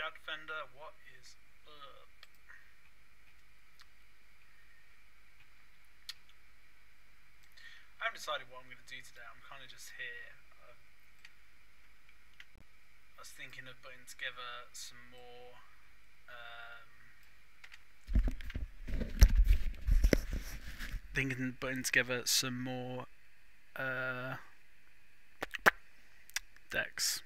Scout Defender, what is up? I haven't decided what I'm going to do today. I'm kind of just here. I was thinking of putting together some more decks.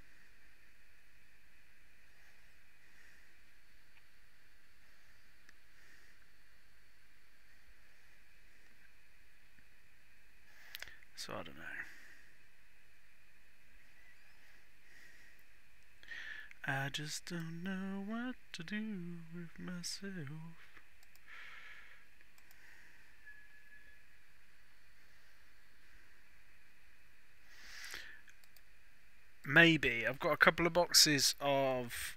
So I don't know. I just don't know what to do with myself. Maybe. I've got a couple of boxes of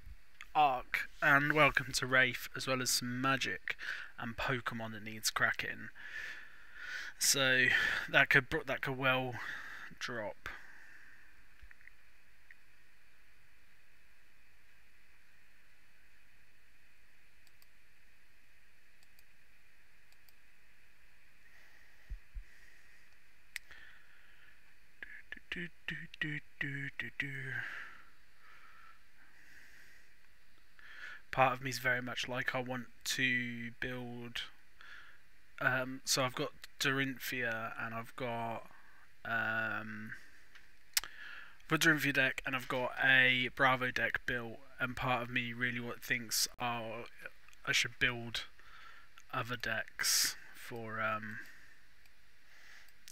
Ark and Welcome to Wraith, as well as some Magic and Pokemon that needs cracking. So that could well drop. Part of me is very much like I want to build. So I've got Dorinthia and I've got Dorinthia deck and I've got a Bravo deck built, and part of me really thinks, oh, I should build other decks for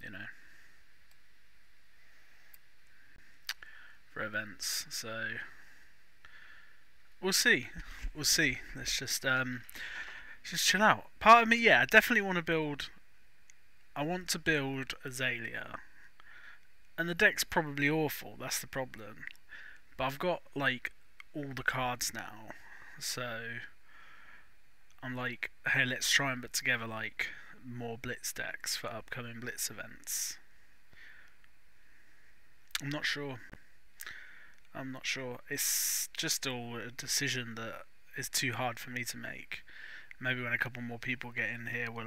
you know, for events. So we'll see. Let's just chill out. Part of me, yeah, I definitely want to build. I want to build Azalea, and the deck's probably awful. That's the problem. But I've got like all the cards now, so I'm like, hey, let's try and put together like more Blitz decks for upcoming Blitz events. I'm not sure. It's just all a decision that is too hard for me to make. Maybe when a couple more people get in here, we'll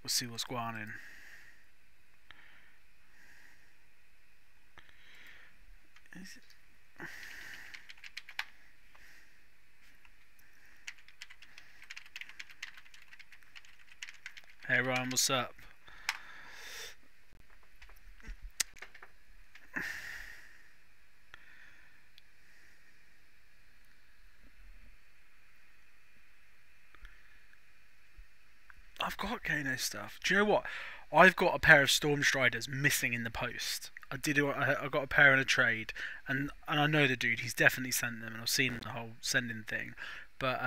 see what's going on. Hey Ryan, what's up? I've got Kano stuff. Do you know what? I've got a pair of Stormstriders missing in the post. I got a pair in a trade, and I know the dude. He's definitely sent them, and I've seen the whole sending thing. But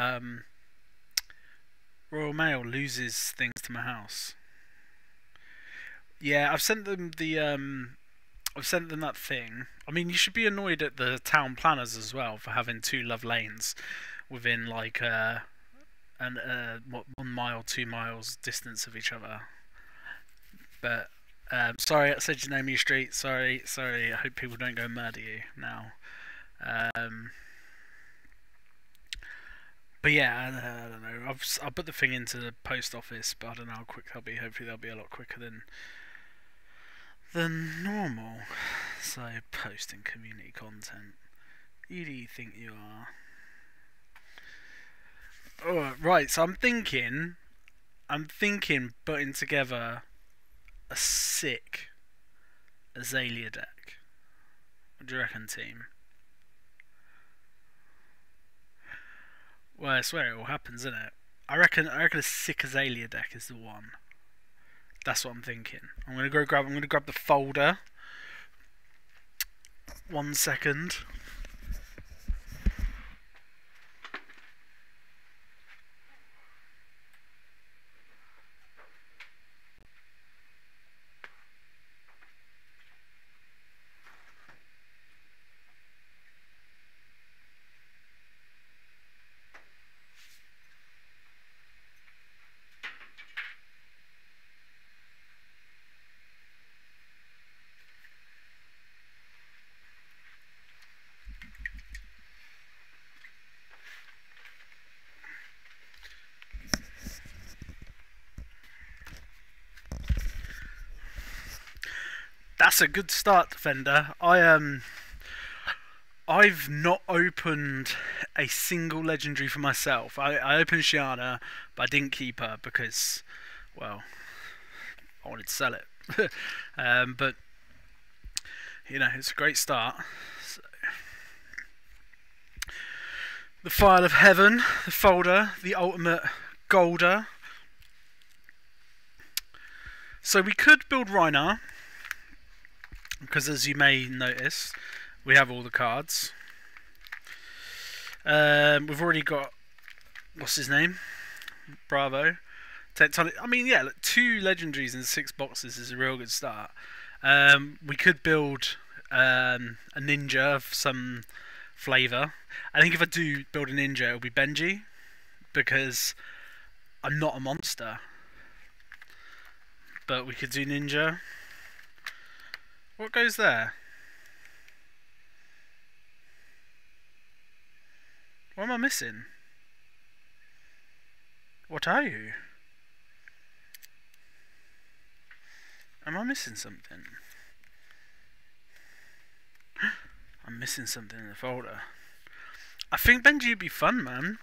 Royal Mail loses things to my house. Yeah, I've sent them that thing. I mean, you should be annoyed at the town planners as well for having two love lanes within like 1 mile, 2 miles distance of each other. But sorry, I said your name, you street. Sorry. I hope people don't go murder you now. But yeah, I don't know. I'll put the thing into the post office, but I don't know how quick they'll be. Hopefully, they'll be a lot quicker than normal. So, posting community content. Who do you think you are? Oh, right. So I'm thinking putting together a sick Azalea deck. What do you reckon, team? Well, I swear it all happens, isn't it? I reckon a sick Azalea deck is the one. That's what I'm thinking. I'm gonna grab the folder. 1 second. That's a good start, Defender. I've not opened a single legendary for myself. I opened Shyana, but I didn't keep her because, well, I wanted to sell it. But you know, it's a great start. So, the File of Heaven, the folder, the ultimate golder. So we could build Rhinar, because as you may notice, we have all the cards. We've already got, what's his name? Bravo. Tectonic. I mean, yeah, look, 2 legendaries in 6 boxes is a real good start. We could build a ninja of some flavour. I think if I do build a ninja, it'll be Benji, because I'm not a monster. But we could do ninja. What goes there? What am I missing? What are you? Am I missing something? I'm missing something in the folder. I think Benji would be fun, man.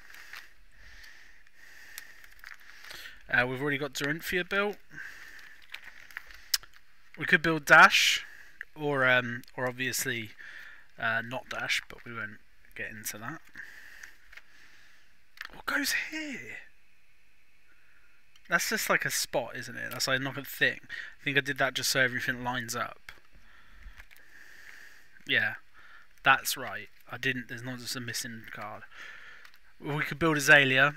We've already got Dorinthia built. We could build Dash, or obviously not Dash, but we won't get into that. What goes here? That's just like a spot, isn't it? That's like not a thing. I think I did that just so everything lines up. Yeah, that's right. I didn't. There's not just a missing card. We could build Azalea,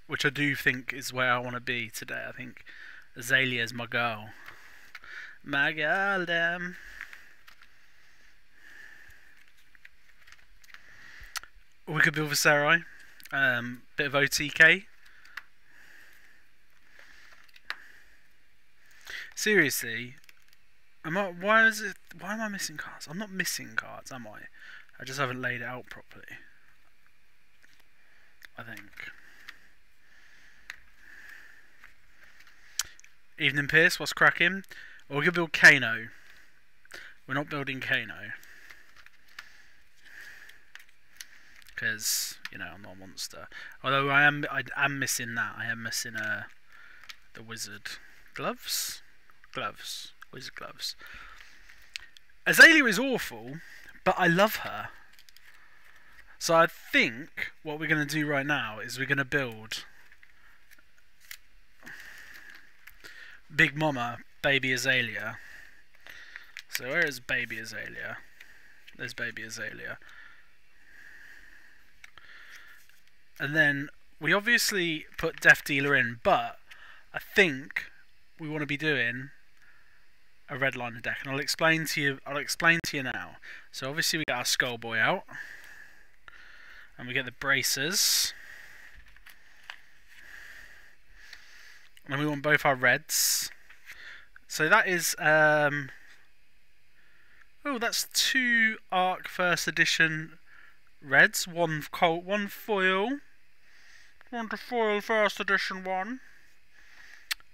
which I do think is where I want to be today. I think Azalea is my girl. My girl, damn. We could build Viserai. Bit of OTK. Seriously, why am I missing cards? I'm not missing cards, am I? I just haven't laid it out properly, I think. Evening Pierce, what's cracking? Well, we could build Kano. We're not building Kano, because, you know, I'm not a monster. Although I am missing that. I am missing the wizard gloves. Wizard gloves. Azalea is awful, but I love her. So I think what we're going to do right now is we're going to build Big Mama, Baby Azalea. So where is Baby Azalea? There's Baby Azalea. And then we obviously put Death Dealer in, but I think we want to be doing a redliner deck, and I'll explain to you now. So obviously we got our Skullboy out, and we get the bracers, and we want both our reds. So that is oh, that's 2 Arc First Edition reds, 1 Colt, 1 foil, 1 to foil First Edition 1.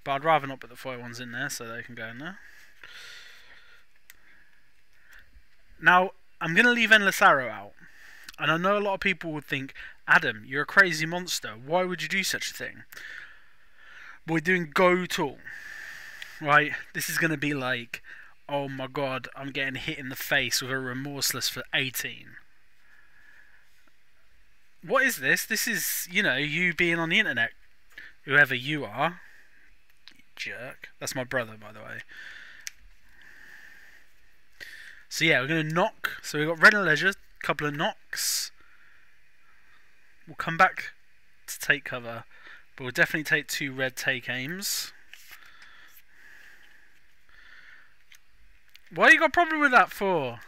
But I'd rather not put the foil ones in there, so they can go in there. Now, I'm going to leave Endless Arrow out. And I know a lot of people would think, Adam, you're a crazy monster. Why would you do such a thing? But we're doing Go Tool. Right? This is going to be like, oh my god, I'm getting hit in the face with a Remorseless for 18. What is this? This is, you know, you being on the internet. Whoever you are. You jerk. That's my brother, by the way. So yeah, we're going to knock. So we've got Red and Leisure, a couple of knocks. We'll come back to take cover, but we'll definitely take 2 red take aims. Why you got a problem with that for?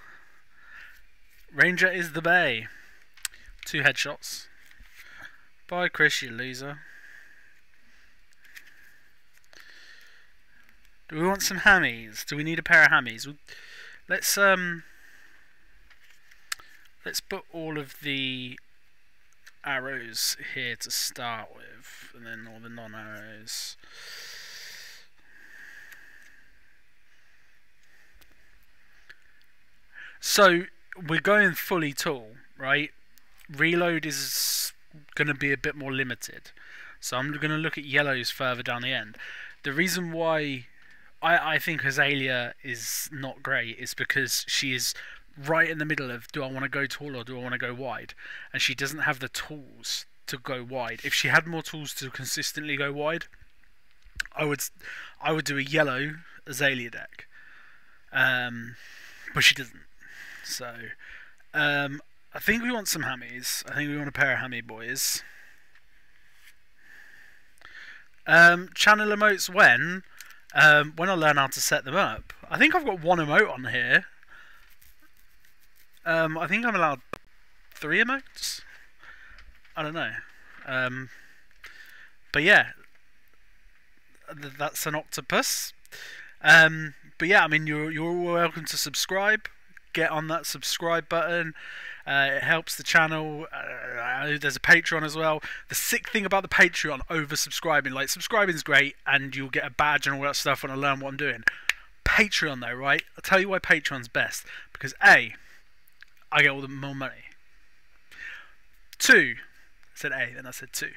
Ranger is the bay. 2 headshots. Bye Chris, you loser. Do we want some hammies? Do we need a pair of hammies? Let's put all of the arrows here to start with, and then all the non-arrows. So we're going fully tall, right? Reload is going to be a bit more limited. So I'm going to look at yellows further down the end. The reason why I think Azalea is not great is because she is right in the middle of, do I want to go tall or do I want to go wide? And she doesn't have the tools to go wide. If she had more tools to consistently go wide, I would do a yellow Azalea deck. But she doesn't. So I think we want some hammies. I think we want a pair of hammy boys. Channel emotes when I learn how to set them up. I think I've got one emote on here. I think I'm allowed 3 emotes. I don't know. But yeah, that's an octopus. But yeah, I mean, you're welcome to subscribe. Get on that subscribe button. It helps the channel. There's a Patreon as well. The sick thing about the Patreon over subscribing, like subscribing is great and you'll get a badge and all that stuff when I learn what I'm doing. Patreon though, right? I'll tell you why Patreon's best. Because A, I get all the more money. 2, I said A, then I said 2.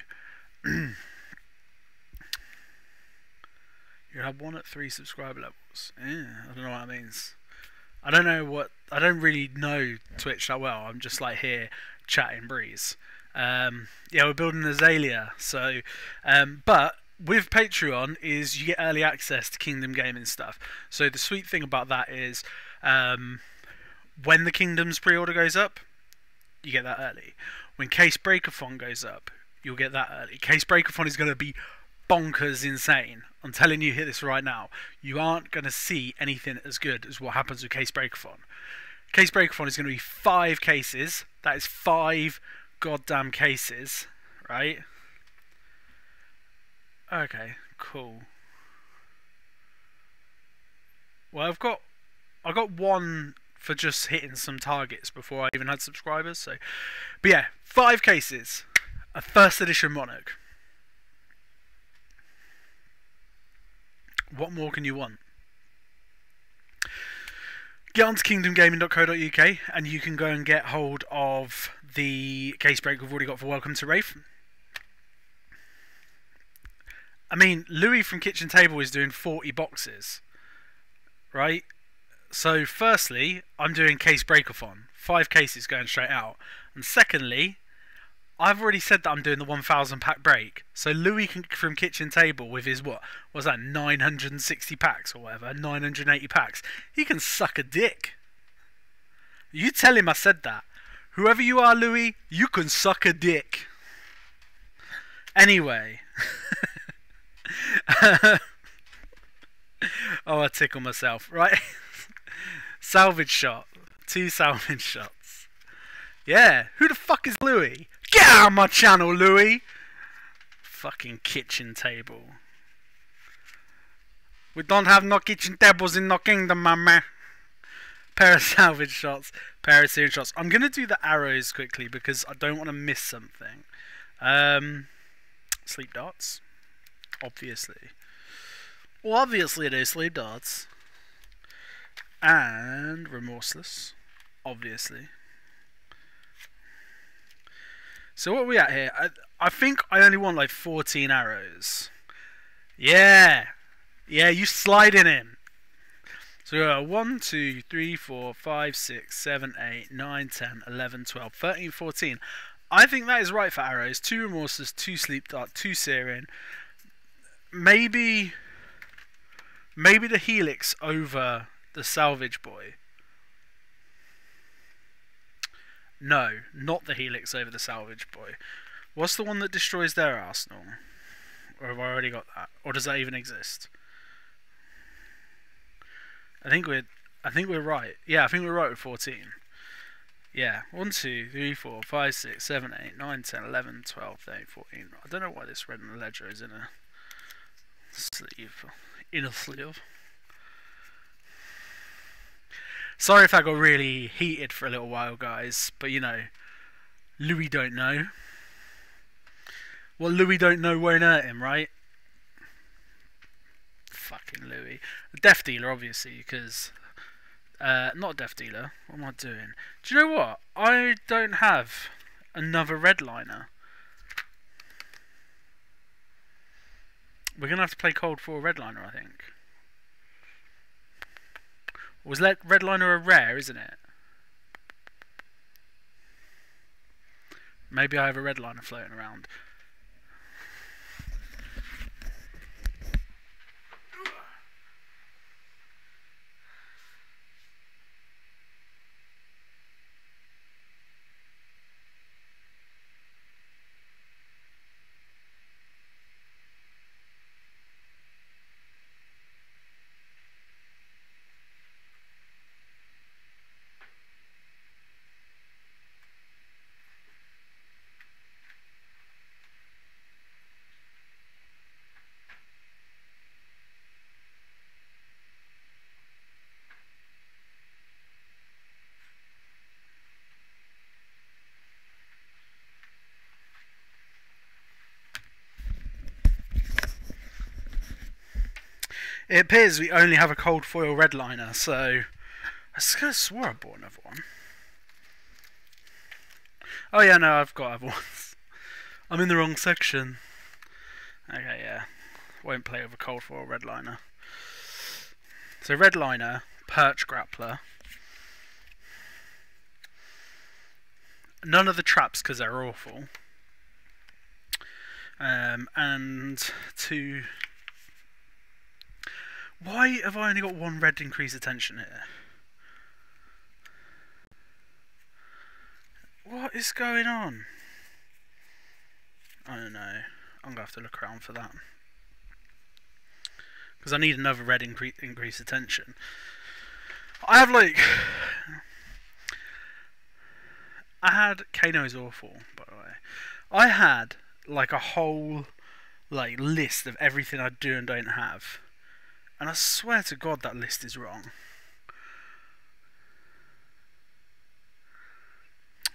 You have 1 at 3 subscriber levels. Yeah, I don't know what that means. I don't really know Twitch that well. I'm just like here chatting breeze. Yeah, we're building Azalea. So, but with Patreon is you get early access to Kingdom Gaming stuff. So the sweet thing about that is, when the Kingdoms pre-order goes up, you get that early. When Case Breakathon goes up, you'll get that early. Case Breakathon is going to be bonkers insane. I'm telling you here this right now. You aren't going to see anything as good as what happens with Case Breakathon. Case Breakathon is going to be 5 cases. That is 5 goddamn cases, right? Okay, cool. Well, I got 1 for just hitting some targets before I even had subscribers. So, but yeah, 5 cases. A first edition Monarch. What more can you want? Get onto kingdomgaming.co.uk and you can go and get hold of the case break we've already got for Welcome to Wraith. I mean, Louis from Kitchen Table is doing 40 boxes, right? So, firstly, I'm doing case breakathon, 5 cases going straight out, and secondly, I've already said that I'm doing the 1,000 pack break. So Louis from Kitchen Table with his, what was that, 960 packs or whatever, 980 packs. He can suck a dick. You tell him I said that. Whoever you are, Louis, you can suck a dick. Anyway. Oh, I tickle myself. Right. Salvage shot. 2 salvage shots. Yeah. Who the fuck is Louis? Get out of my channel, Louis! Fucking Kitchen Table. We don't have no kitchen tables in no kingdom, mama. Pair of salvage shots, pair of series shots. I'm gonna do the arrows quickly because I don't want to miss something. Sleep darts, obviously. Well, obviously it is sleep darts. And remorseless, obviously. So what are we at here? I think I only want like 14 arrows. Yeah. Yeah, you slide in him. So we got 1, 2, 3, 4, 5, 6, 7, 8, 9, 10, 11, 12, 13, 14. I think that is right for arrows. 2 remorseless, 2 sleep dart, 2 searing. Maybe the helix over the salvage boy. No, not the helix over the salvage boy. What's the one that destroys their arsenal? Or have I already got that? Or does that even exist? I think we're right. Yeah, I think we're right with 14. Yeah, 1, 2, 3, 4, 5, 6, 7, 8, 9, 10, 11, 12, 13, 14. I don't know why this red and ledger is in a sleeve. In a sleeve. Sorry if I got really heated for a little while, guys, but you know, Louis don't know. What Louis don't know won't hurt him, right? Fucking Louis. Death Dealer, obviously, because Not Death Dealer. What am I doing? Do you know what? I don't have another redliner. We're going to have to play Cold for a redliner, I think. Was redliner a rare, isn't it? Maybe I have a redliner floating around. It appears we only have a cold foil redliner, so I could have swore I bought another one. Oh yeah, no, I've got other ones. I'm in the wrong section. Okay, yeah. Won't play with a cold foil redliner. So redliner, perch grappler. None of the traps because they're awful. And two. Why have I only got one red increase attention here? What is going on? I don't know. I'm going to have to look around for that. Because I need another red increase attention. I have like... I had... Kano's awful, by the way. I had like a whole like list of everything I do and don't have. And I swear to God that list is wrong.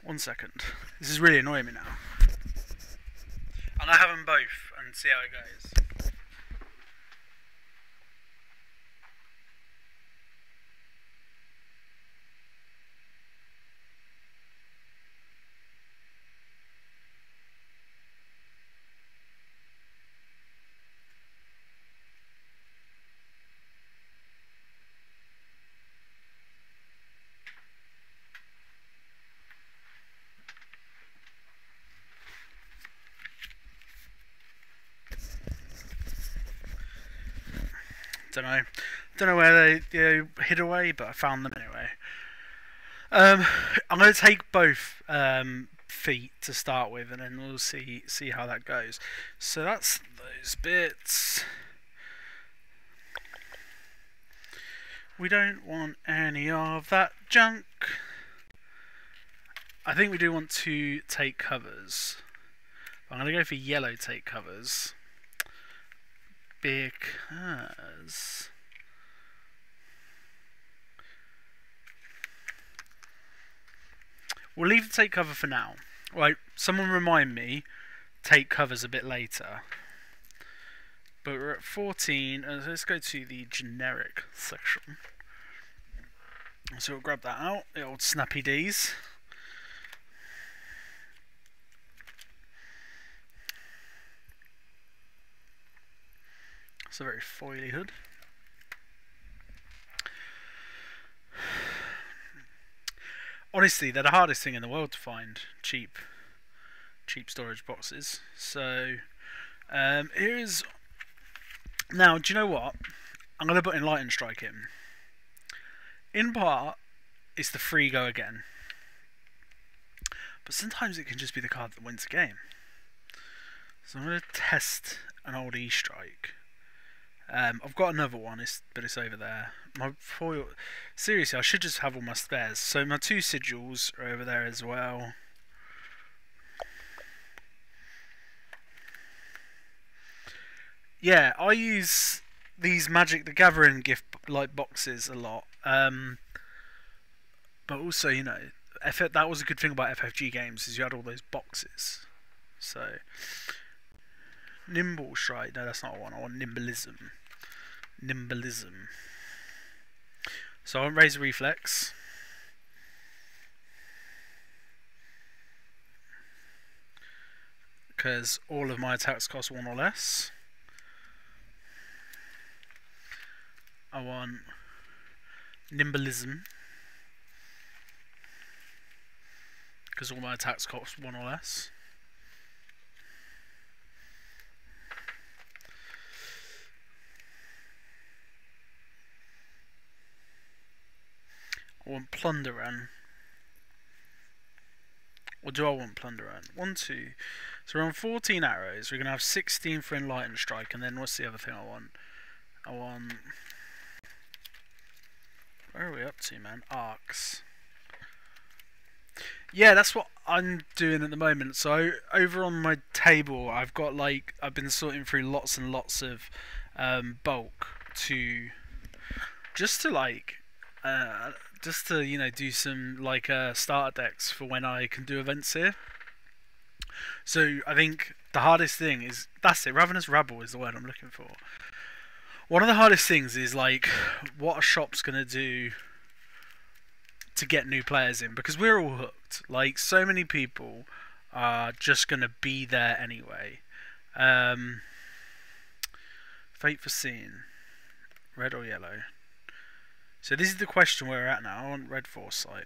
1 second. This is really annoying me now. And I have them both and see how it goes. Don't know where they hid away, but I found them anyway. I'm going to take both feet to start with, and then we'll see how that goes. So that's those bits. We don't want any of that junk. I think we do want to take covers. I'm going to go for yellow take covers. Because we'll leave the take cover for now. Right, someone remind me, take covers a bit later. But we're at 14, let's go to the generic section. So we'll grab that out, the old Snappy D's. It's a very foily hood. Honestly, they're the hardest thing in the world to find. Cheap storage boxes. So here's now. Do you know what? I'm going to put Enlightened Strike in. In part, it's the free go again. But sometimes it can just be the card that wins the game. So I'm going to test an old E-Strike. I've got another one, but it's over there. My foil. Seriously, I should just have all my spares. So my two sigils are over there as well. Yeah, I use these Magic the Gathering gift like boxes a lot. But also, you know, that was a good thing about FFG games is you had all those boxes. So Nimble Strike. No, that's not one. I want Nimblism. So I won't raise a reflex. Because all of my attacks cost 1 or less. I want Nimblism. Because all my attacks cost 1 or less. I want Plunderan. Or do I want Plunderan? 1, 2. So we're on 14 arrows. We're going to have 16 for Enlightened Strike. And then what's the other thing I want? I want... Where are we up to, man? Arcs. Yeah, that's what I'm doing at the moment. So over on my table, I've got like... I've been sorting through lots and lots of bulk to... Just to like... just to, you know, do some like starter decks for when I can do events here. So I think the hardest thing is, that's it, Ravenous Rabble is the word I'm looking for. One of the hardest things is like what a shop's gonna do to get new players in, because we're all hooked. Like, so many people are just gonna be there anyway. Fate Foreseen, red or yellow? So this is the question where we're at now. I want red Foresight.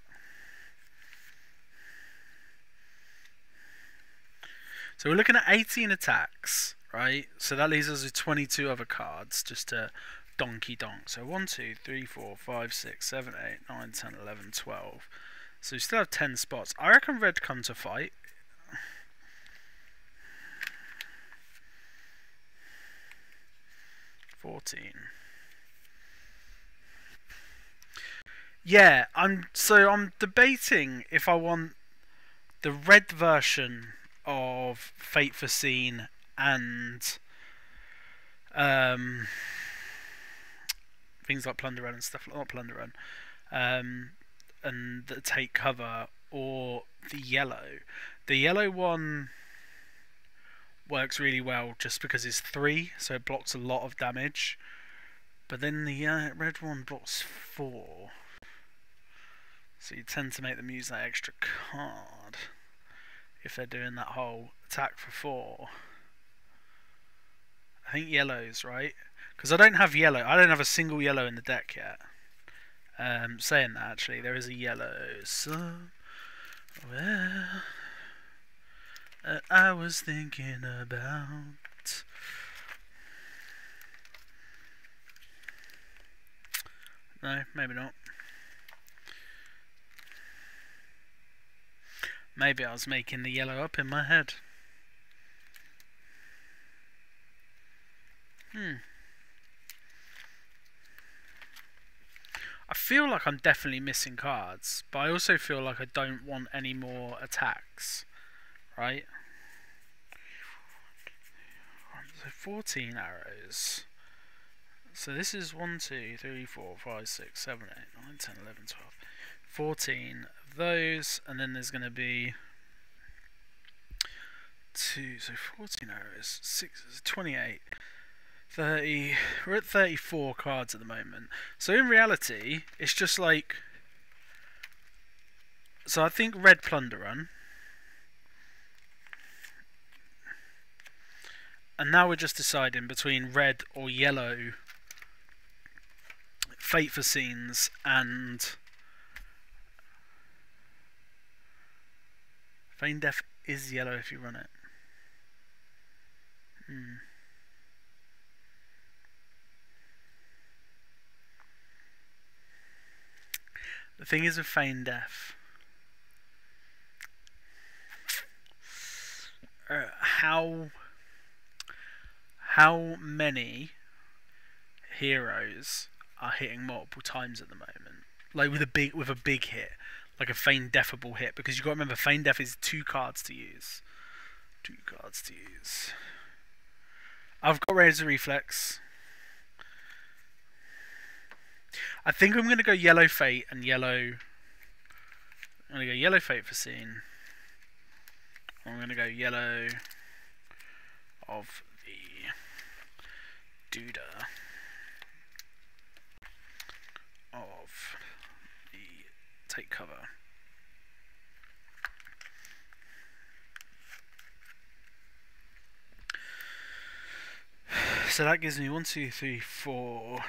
So we're looking at 18 attacks, right? So that leaves us with 22 other cards just to donkey donk. So 1, 2, 3, 4, 5, 6, 7, 8, 9, 10, 11, 12. So we still have 10 spots. I reckon red come to fight. $14. Yeah, I'm debating if I want the red version of Fate Foreseen and things like Plunder Run and stuff, not Plunder Run, and the Take Cover, or the yellow. The yellow one works really well just because it's 3, so it blocks a lot of damage. But then the red one blocks 4. So you tend to make them use that extra card if they're doing that whole attack for 4. I think yellow's right, because I don't have yellow. I don't have a single yellow in the deck yet. Saying that, actually, there is a yellow somewhere I was thinking about. No, maybe not. Maybe I was making the yellow up in my head. I feel like I'm definitely missing cards, but I also feel like I don't want any more attacks, right? So 14 arrows. So this is 1, 2, 3, 4, 5, 6, 7, 8, 9, 10, 11, 12. 14 of those, and then there's going to be 2, so 14 arrows, 6, 28, 30, we're at 34 cards at the moment. So in reality, it's just like, so I think red Plunder Run, and now we're just deciding between red or yellow Fate Foreseens and Feign Death is yellow if you run it. The thing is with Feign Death, how many heroes are hitting multiple times at the moment? Like with a big hit, like a Feign Deathable hit, because you've got to remember Feign Death is 2 cards to use. 2 cards to use. I've got Razor Reflex. I think I'm going to go Yellow Fate and Yellow... I'm going to go Yellow Fate Foreseen. I'm going to go Yellow of the Duda of take cover. So that gives me 1, 2, 3, 4.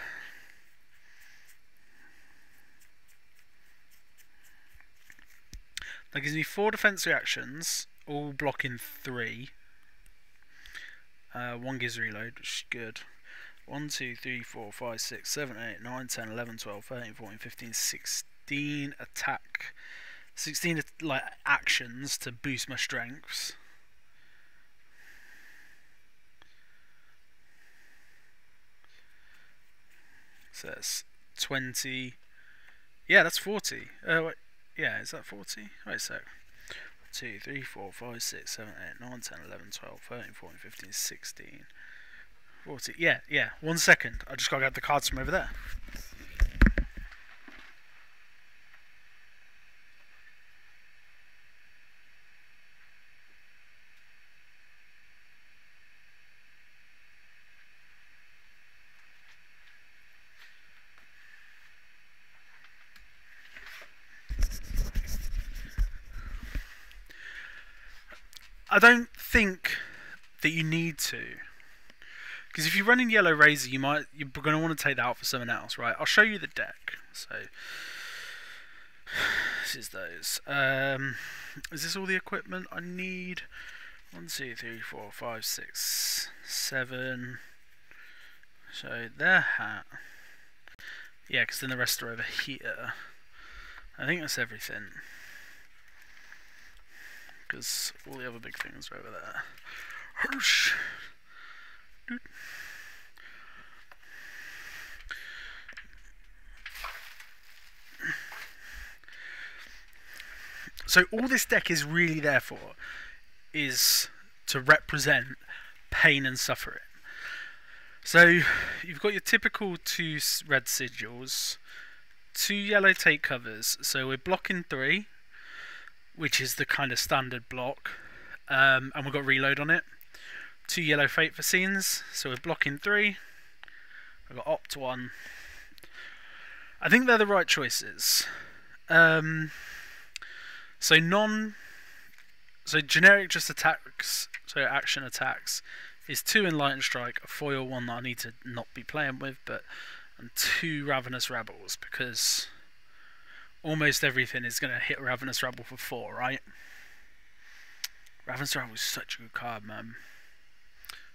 That gives me 4 defense reactions, all blocking 3. 1 gives reload, which is good. 1, 2, 3, 4, 5, 6, 7, 8, 9, 10, 11, 12, 13, 14, 15, 16 attack. 16 like actions to boost my strengths. So that's 20. Yeah, that's 40. Wait, yeah, is that 40? Wait a sec. 2, 3, 4, 5, 6, 7, 8, 9, 10, 11, 12, 13, 14, 15, 16, 40. Yeah. 1 second. I just got to get the cards from over there. I don't think that you need to, because if you're running Yellow Razor, you're going to want to take that out for someone else, right? I'll show you the deck. So this is those. Is this all the equipment I need? 1, 2, 3, 4, 5, 6, 7. So their hat. Yeah, because then the rest are over here. I think that's everything. Because all the other big things are over there. Hirsch. So all this deck is really there for is to represent pain and suffering. So you've got your typical 2 red sigils, 2 yellow take covers. So we're blocking 3, which is the kind of standard block, and we've got reload on it. 2 yellow fate for scenes, so we're blocking 3. I've got opt 1. I think they're the right choices. So generic just attacks, so action attacks, is 2 Enlightened Strike, a foil 1 that I need to not be playing with, and 2 Ravenous Rebels, because almost everything is going to hit Ravenous Rebel for 4, right? Ravenous Rebel is such a good card, man.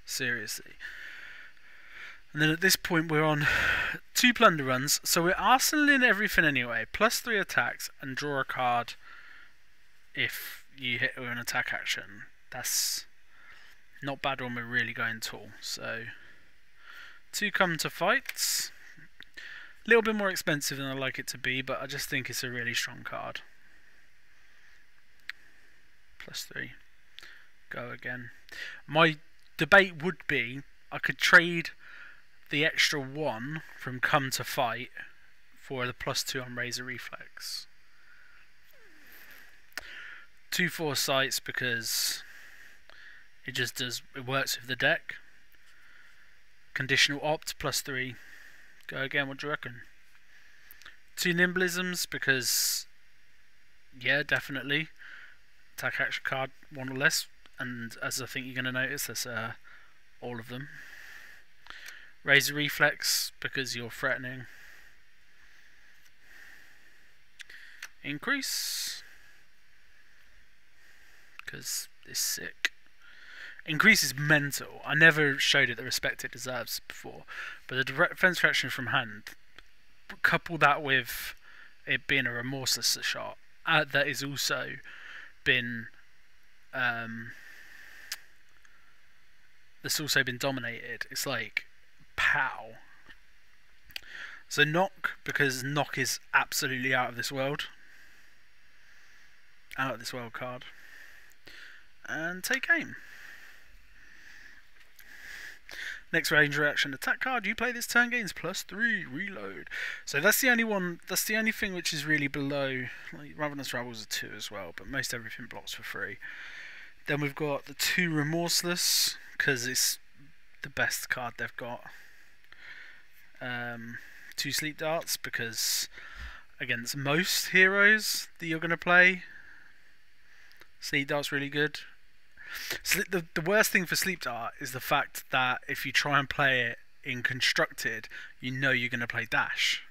Seriously. And then at this point we're on 2 plunder runs, so we're arsenaling everything anyway. Plus 3 attacks and draw a card if you hit with an attack action. That's not bad when we're really going tall. So 2 come to fights. A little bit more expensive than I like it to be, but I just think it's a really strong card. Plus 3. Go again. My debate would be I could trade the extra 1 from come to fight for the plus 2 on Razor Reflex. 2 foresights because it works with the deck. Conditional opt plus 3. Go again, what do you reckon? 2 nimblisms because, yeah, definitely. Attack action card, 1 or less. And as I think you're going to notice, that's all of them. Razor Reflex because you're threatening. Increase because it's sick. Increase is mental. I never showed it the respect it deserves before, but the defense reaction from hand, couple that with it being a remorseless shot that is also been that's also been dominated. It's like pow. So knock, because knock is absolutely out of this world. Out of this world card. And take aim. Next range reaction attack card you play this turn gains plus 3 reload. So that's the only one. That's the only thing which is really below. Like Ravenous Rebels are 2 as well, but most everything blocks for 3. Then we've got the 2 Remorseless because it's the best card they've got. 2 Sleep Darts because against most heroes that you're going to play. Sleep Dart's really good. The worst thing for Sleep Dart is the fact that if you try and play it in Constructed, you know you're going to play Dash.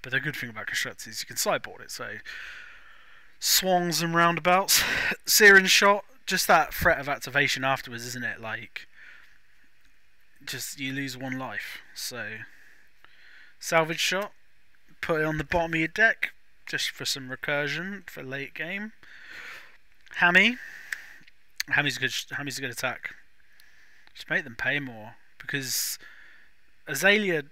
But the good thing about Constructed is you can sideboard it, so swans and roundabouts. Searing Shot, just that threat of activation afterwards, isn't it? Like, just you lose one life. So, Salvage Shot, put it on the bottom of your deck, just for some recursion for late game. Hammy. Hammy's a good attack. Just make them pay more, because Ira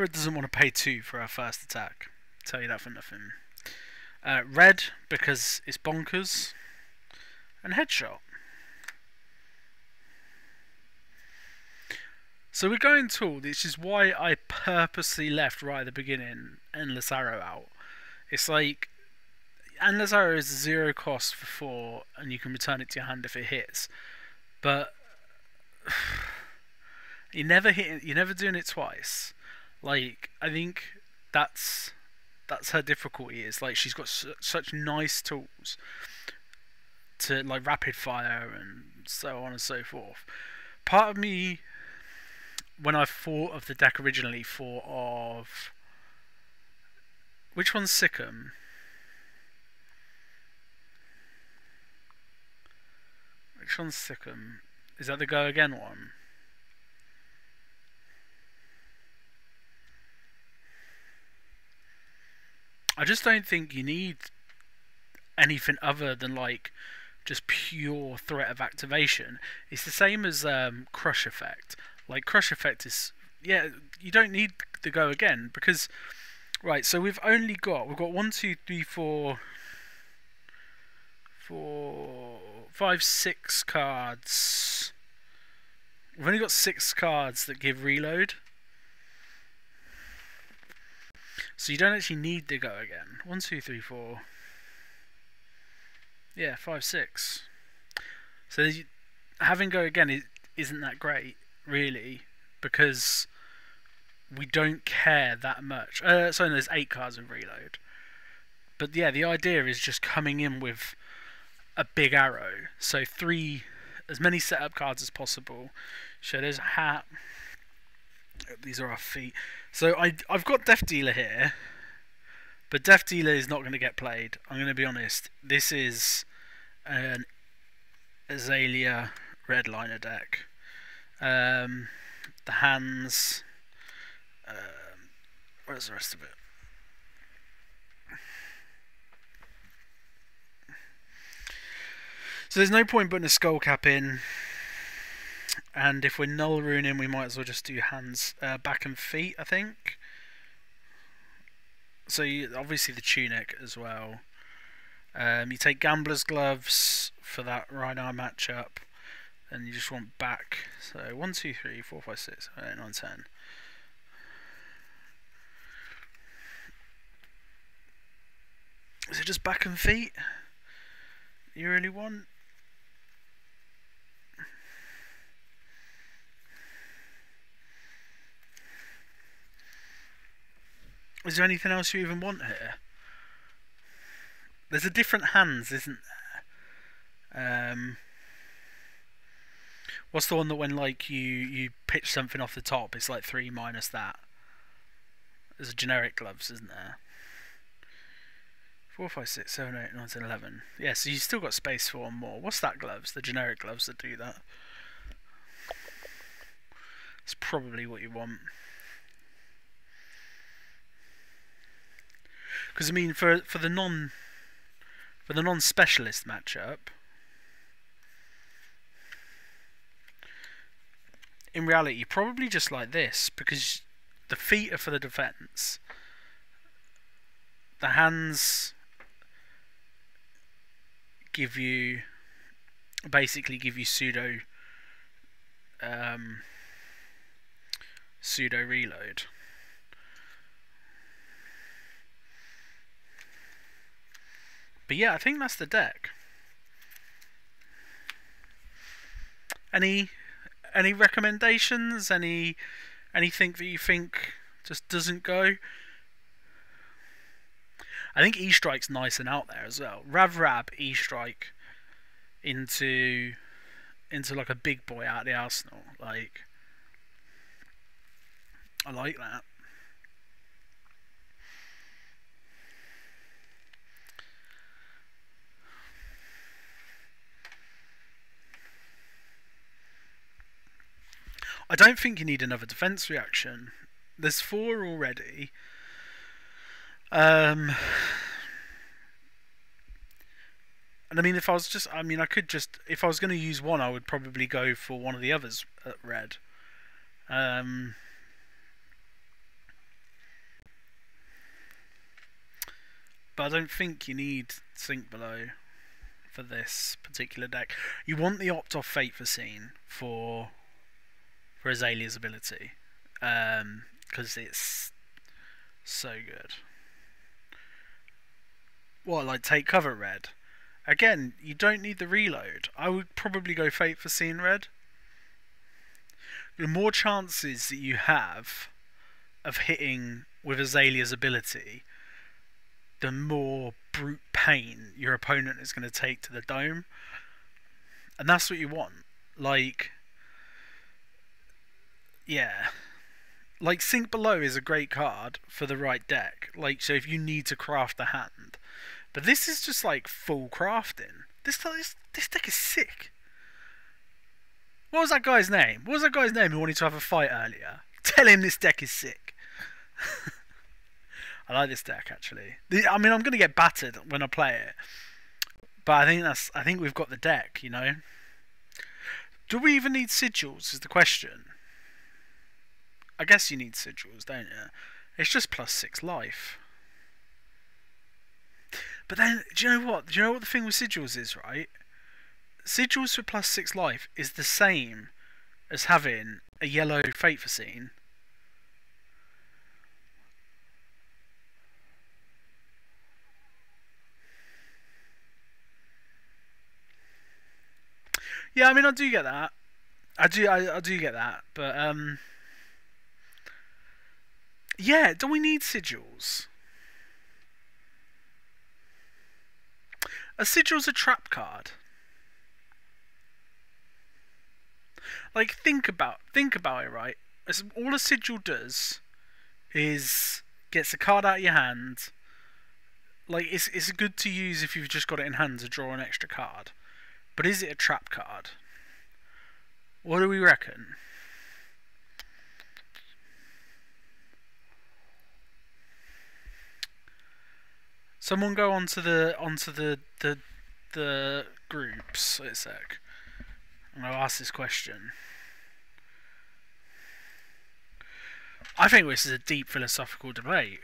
doesn't want to pay 2 for her first attack. I'll tell you that for nothing. Red, because it's bonkers. And Headshot. So we're going Tool, which is why I purposely left right at the beginning Endless Arrow out. It's like, Endless Arrow is 0 cost for 4, and you can return it to your hand if it hits. But you're never doing it twice. Like, I think that's her difficulty. Is like she's got such nice tools to, like, rapid fire and so on and so forth. Part of me, when I thought of the deck originally, thought of, which one's Sikkim? Which one's Sikkim? Is that the Go Again one? I just don't think you need anything other than, like, just pure threat of activation. It's the same as Crush Effect. Like, Crush Effect is, yeah, you don't need the Go Again, because, right, so we've got 1, 2, 3, 4, 5, 6 cards. We've only got 6 cards that give reload. So you don't actually need to Go Again. 1, 2, 3, 4. Yeah, 5, 6. So having Go Again isn't that great, really, because we don't care that much. So there's 8 cards of reload. But yeah, the idea is just coming in with a big arrow. So 3, as many setup cards as possible. So there's a hat. These are our feet. So I've got Death Dealer here, but Death Dealer is not going to get played. I'm going to be honest. This is an Azalea Redliner deck. The hands. Where's the rest of it? So there's no point putting a Skull Cap in. And if we're Null Runing, we might as well just do hands, back and feet, I think. So obviously the Tunic as well. You take Gambler's Gloves for that Rhinar matchup, and you just want back. So 1, 2, 3, 4, 5, 6, 7, 8, 9, 10. Is it just back and feet you really want? Is there anything else you even want here? There's a different hands, isn't there? What's the one that when, like, you pitch something off the top, it's like 3 minus that? There's a generic gloves, isn't there? 4, 5, 6, 7, 8, 9, 10, 11. Yeah, so you've still got space for one more. What's that gloves? The generic gloves that do that. It's probably what you want. Because I mean, for the non-specialist matchup, in reality, probably just like this, because the feet are for the defense. The hands basically give you pseudo reload. But yeah, I think that's the deck. Any recommendations? Anything that you think just doesn't go? I think E-Strike's nice and out there as well. Rav E-Strike into like a big boy out of the arsenal. Like, I like that. I don't think you need another defense reaction. There's 4 already. And I mean, if I was just, I could just, if I was going to use one, I would probably go for one of the others at red. But I don't think you need Sink Below for this particular deck. You want the Opt-Off Fate Foreseen for Azalea's ability, because it's so good. What, like take cover red? Again, you don't need the reload. I would probably go Fate Foreseen red. The more chances that you have of hitting with Azalea's ability, the more brute pain your opponent is going to take to the dome. And that's what you want. Like, yeah. Like, Sink Below is a great card for the right deck. Like, so if you need to craft a hand. But this is just like full crafting. This deck is sick. What was that guy's name? What was that guy's name who wanted to have a fight earlier? Tell him this deck is sick. I like this deck actually. I mean, I'm gonna get battered when I play it, but I think we've got the deck. You know. Do we even need sigils? Is the question. I guess you need sigils, don't you? It's just +6 life. But then, do you know what? Do you know what the thing with sigils is, right? Sigils for +6 life is the same as having a yellow Fate Foreseen. Yeah, I mean, I do get that. I do get that, but yeah, do we need sigils? A sigil's a trap card. Like, think about it, right? All a sigil does is gets a card out of your hand. Like, it's good to use if you've just got it in hand to draw an extra card. But is it a trap card? What do we reckon? Someone go onto the groups. Wait a sec. And I'll ask this question. I think this is a deep philosophical debate.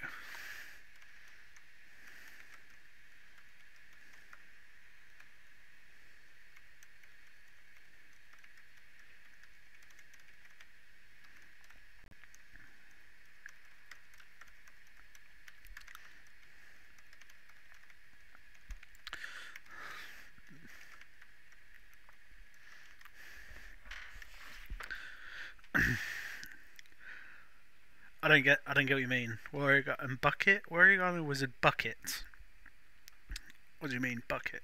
I don't get what you mean. Warrior and Bucket? Warrior Wizard Bucket. What do you mean, Bucket?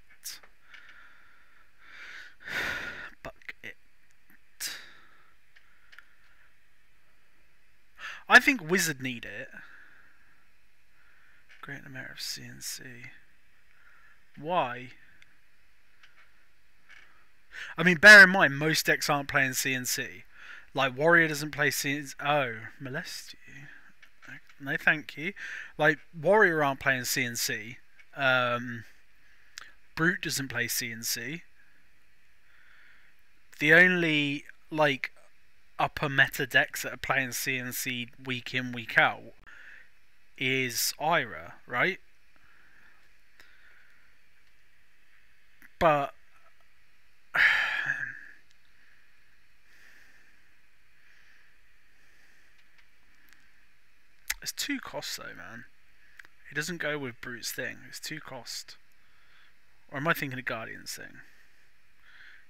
Bucket. I think Wizard need it. Great Nightmare of CNC. Why? I mean, bear in mind, most decks aren't playing CNC. Like, Warrior doesn't play CNC. Oh, Molest you. No, thank you. Like, Warrior aren't playing CNC. Brute doesn't play CNC. The only, like, upper meta decks that are playing CNC week in, week out is Ira, right? But it's 2 costs though, man. It doesn't go with Brute's thing. It's 2 cost. Or am I thinking of Guardian's thing?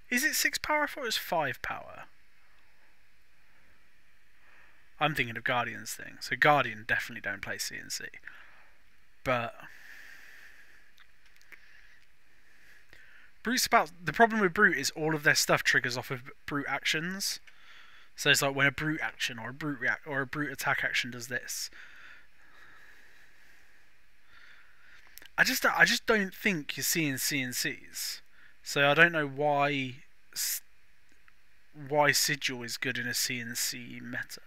Is it 6 power? I thought it was 5 power. I'm thinking of Guardian's thing. So Guardian definitely don't play CNC. But Brute's about the problem with Brute is all of their stuff triggers off of Brute actions. So it's like when a Brute action or a Brute react or a Brute attack action does this. I just don't think you're seeing CNCs. So I don't know why Sigil is good in a CNC meta.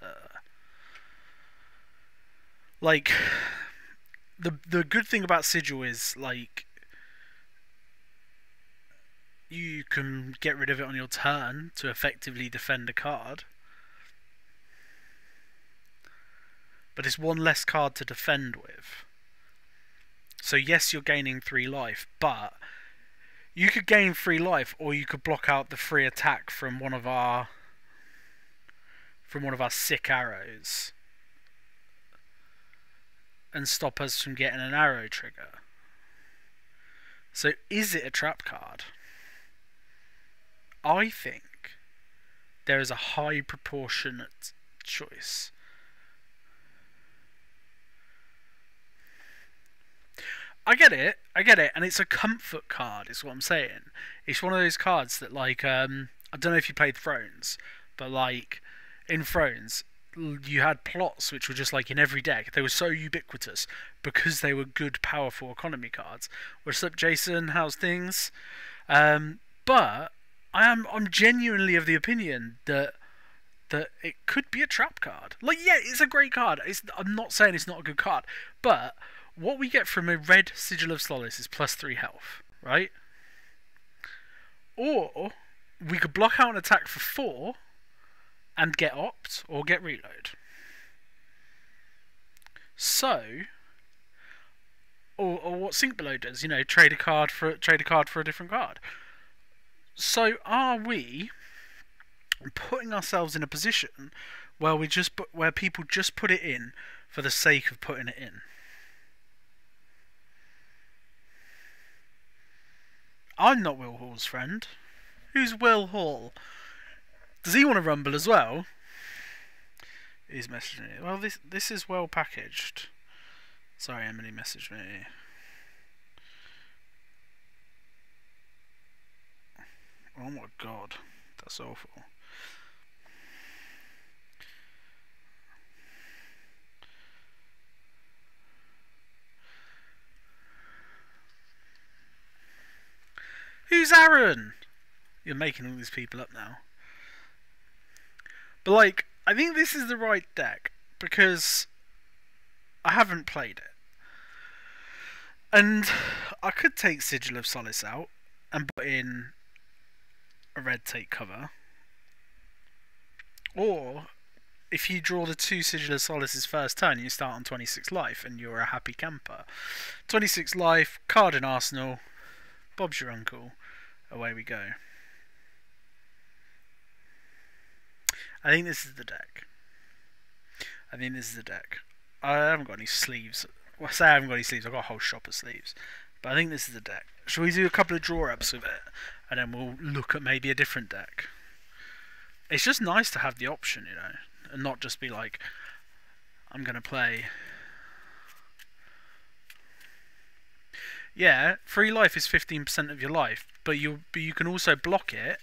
Like the good thing about Sigil is like you can get rid of it on your turn to effectively defend a card. But it's one less card to defend with. So yes, you're gaining 3 life, but you could gain 3 life, or you could block out the free attack from one of our sick arrows and stop us from getting an arrow trigger. So is it a trap card? I think there is a high proportionate choice. I get it, and it's a comfort card, is what I'm saying. It's one of those cards that, like, I don't know if you played Thrones, but, like, in Thrones, you had plots which were just, like, in every deck. They were so ubiquitous because they were good, powerful economy cards. What's up, Jason? How's things? But I'm genuinely of the opinion that it could be a trap card. Like, yeah, it's a great card. I'm not saying it's not a good card, but what we get from a red Sigil of Solace is +3 health, right? Or we could block out an attack for 4 and get opt or get reload. So, or what Sync Below does, you know, trade a card for a different card. So are we putting ourselves in a position where where people just put it in for the sake of putting it in? I'm not Will Hall's friend. Who's Will Hall? Does he want to rumble as well? He's messaging me. Well, this is well packaged. Sorry, Emily messaged me. Oh my god, that's awful. Who's Aaron? You're making all these people up now. But, like, I think this is the right deck because I haven't played it. And I could take Sigil of Solace out and put in a red take cover. Or, if you draw the 2 Sigil of Solace's first turn, you start on 26 life and you're a happy camper. 26 life, card in Arsenal, Bob's your uncle, away we go. I think this is the deck. I haven't got any sleeves. Well, I say I haven't got any sleeves, I've got a whole shop of sleeves. But I think this is the deck. Shall we do a couple of draw-ups with it? And then we'll look at maybe a different deck. It's just nice to have the option, you know, and not just be like, I'm going to play. Yeah, free life is 15% of your life, but you can also block it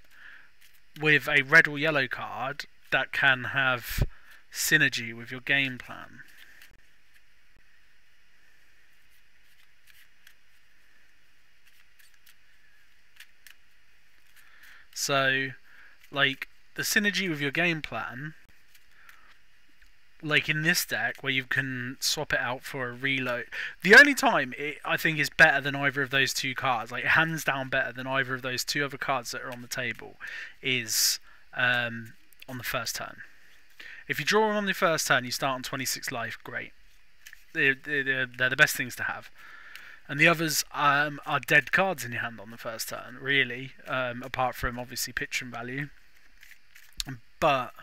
with a red or yellow card that can have synergy with your game plan. So, like, the synergy with your game plan, like in this deck where you can swap it out for a reload, the only time it, I think, is better than either of those 2 cards, like hands down better than either of those 2 other cards that are on the table, is on the first turn. If you draw on the first turn, you start on 26 life, great. They're the best things to have. And the others are dead cards in your hand on the first turn, really, apart from, obviously, pitch and value. But,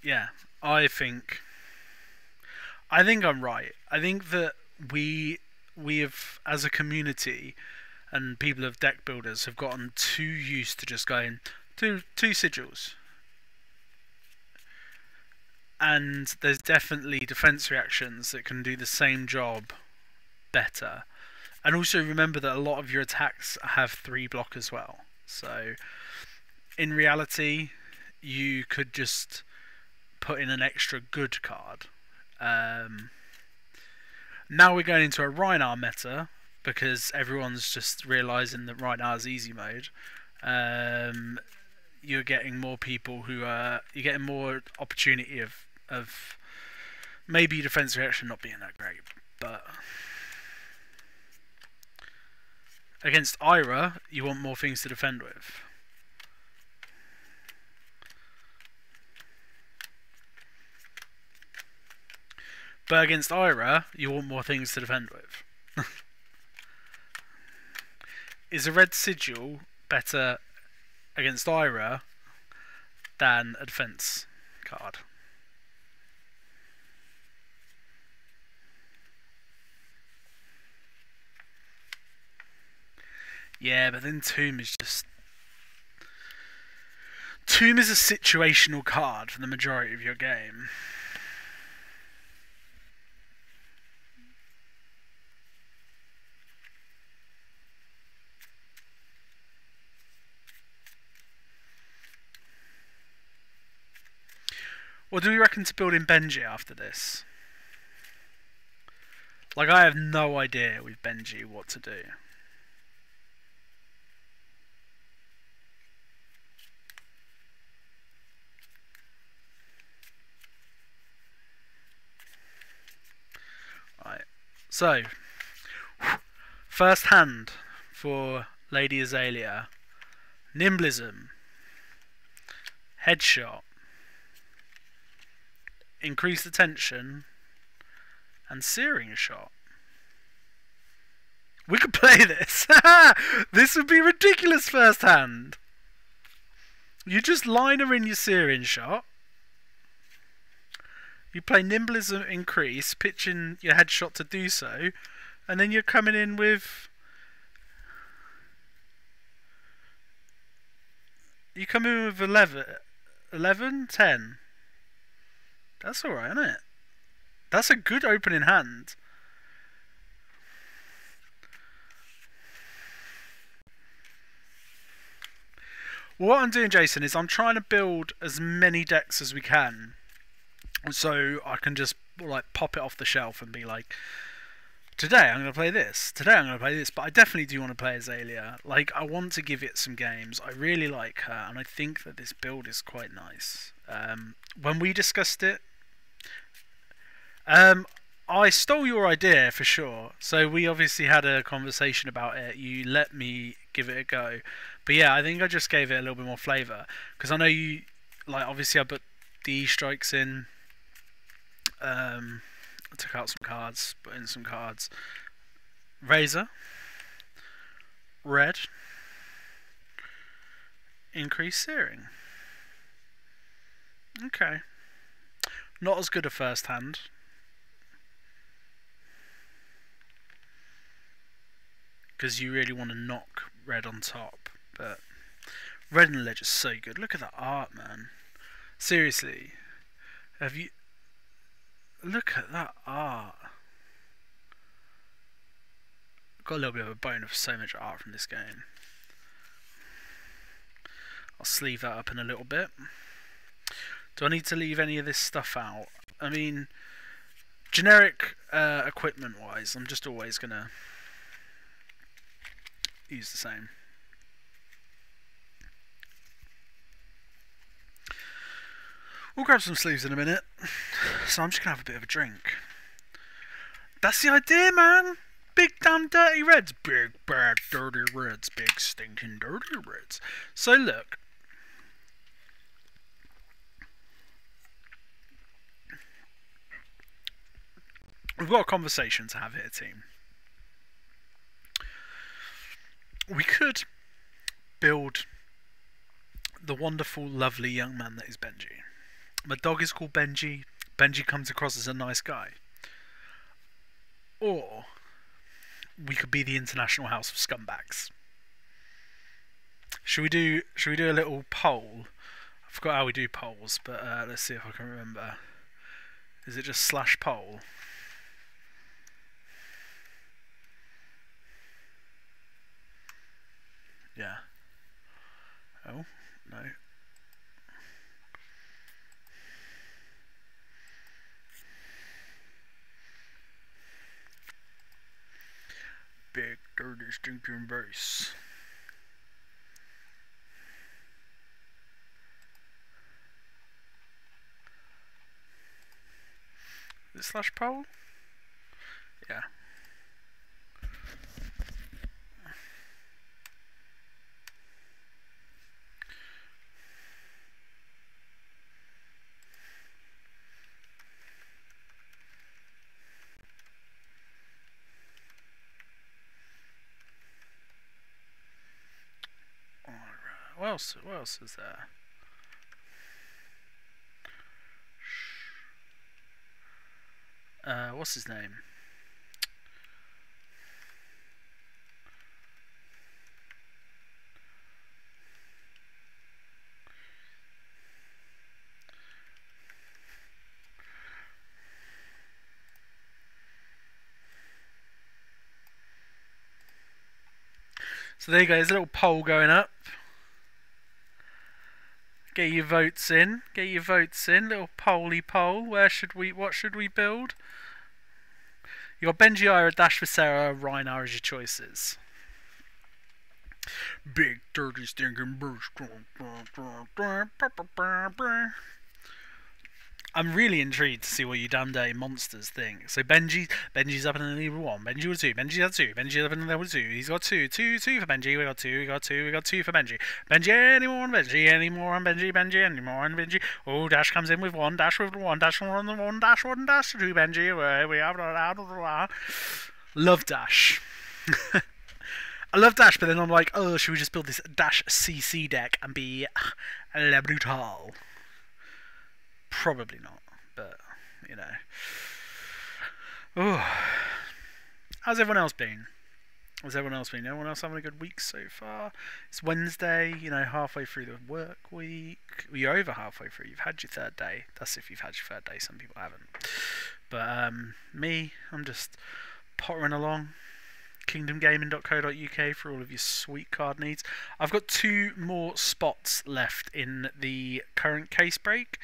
yeah, I think I'm right. I think that we have, as a community, and people of deck builders, have gotten too used to just going, two sigils. And there's definitely defense reactions that can do the same job better. And also remember that a lot of your attacks have 3 block as well. So in reality, you could just put in an extra good card. Now we're going into a Rhinar meta because everyone's just realising that Rhinar's easy mode. You're getting more people who are... You're getting more opportunity of maybe defense reaction not being that great, but against Ira, you want more things to defend with. But against Ira, you want more things to defend with. Is a red sigil better against Ira than a defense card? Yeah, but then Tomb is just... Tomb is a situational card for the majority of your game. What do we reckon to build in Benji after this? Like, I have no idea with Benji what to do. Right, so first hand for Lady Azalea: Nimblism, Headshot, Increase Attention, and Searing Shot. We could play this. This would be ridiculous first hand. You just line her in your Searing Shot. You play Nimblism Increase, pitching your Headshot to do so, and then you're coming in with... You come in with 11, 10. That's alright, isn't it? That's a good opening hand. What I'm doing, Jason, is I'm trying to build as many decks as we can, so I can just like pop it off the shelf and be like, today I'm going to play this, today I'm going to play this. But I definitely do want to play Azalea. Like, I want to give it some games. I really like her, and I think that this build is quite nice. When we discussed it, I stole your idea for sure. So we obviously had a conversation about it. You let me give it a go. But yeah, I think I just gave it a little bit more flavour. Because I know you... Like, obviously I put the E-strikes in. I took out some cards. Put in some cards. Razor. Red. Increase Searing. Okay. Not as good a first hand. Because you really want to knock red on top. But red and ledge is so good. Look at that art, man. Seriously. Have you... Look at that art. Got a little bit of a bone of so much art from this game. I'll sleeve that up in a little bit. Do I need to leave any of this stuff out? I mean, generic equipment wise, I'm just always going to use the same. We'll grab some sleeves in a minute. So I'm just going to have a bit of a drink. That's the idea, man. Big damn dirty reds. Big bad dirty reds. Big stinking dirty reds. So look. We've got a conversation to have here, team. We could build the wonderful, lovely young man that is Benji. My dog is called Benji. Benji comes across as a nice guy. Or we could be the International House of Scumbags. Should we do a little poll? I forgot how we do polls, but let's see if I can remember. Is it just /poll? Yeah. Oh, no. Big, dirty, stinking bass. Is it slash pole? Yeah. Alright. What else is there? What's his name? So there you go, there's a little poll going up. Get your votes in. Get your votes in. Little polly poll. What should we build? You got Benji, Ira, Dash, Viscera, Rhinar as your choices. Big dirty stinking burst. I'm really intrigued to see what you damn dirty monsters think. So Benji's up in the level 1. Benji with 2. Benji's got 2. Benji's up in the level 2. He's got 2 for Benji. We got 2 for Benji. Benji any more on Benji. Any more on Benji. Benji any more on Benji. Oh, Dash comes in with 1. Dash with 1. Dash on the 1. Dash 1. Dash 2 Benji. We have love Dash. I love Dash, but then I'm like, oh, should we just build this Dash CC deck and be Le Brutal? Probably not, but, you know. Ooh. How's everyone else been? Everyone else having a good week so far? It's Wednesday, you know, halfway through the work week. Well, you're over halfway through. You've had your third day. That's if you've had your third day. Some people haven't. But me, I'm just pottering along. kingdomgaming.co.uk for all of your sweet card needs. I've got 2 more spots left in the current case break.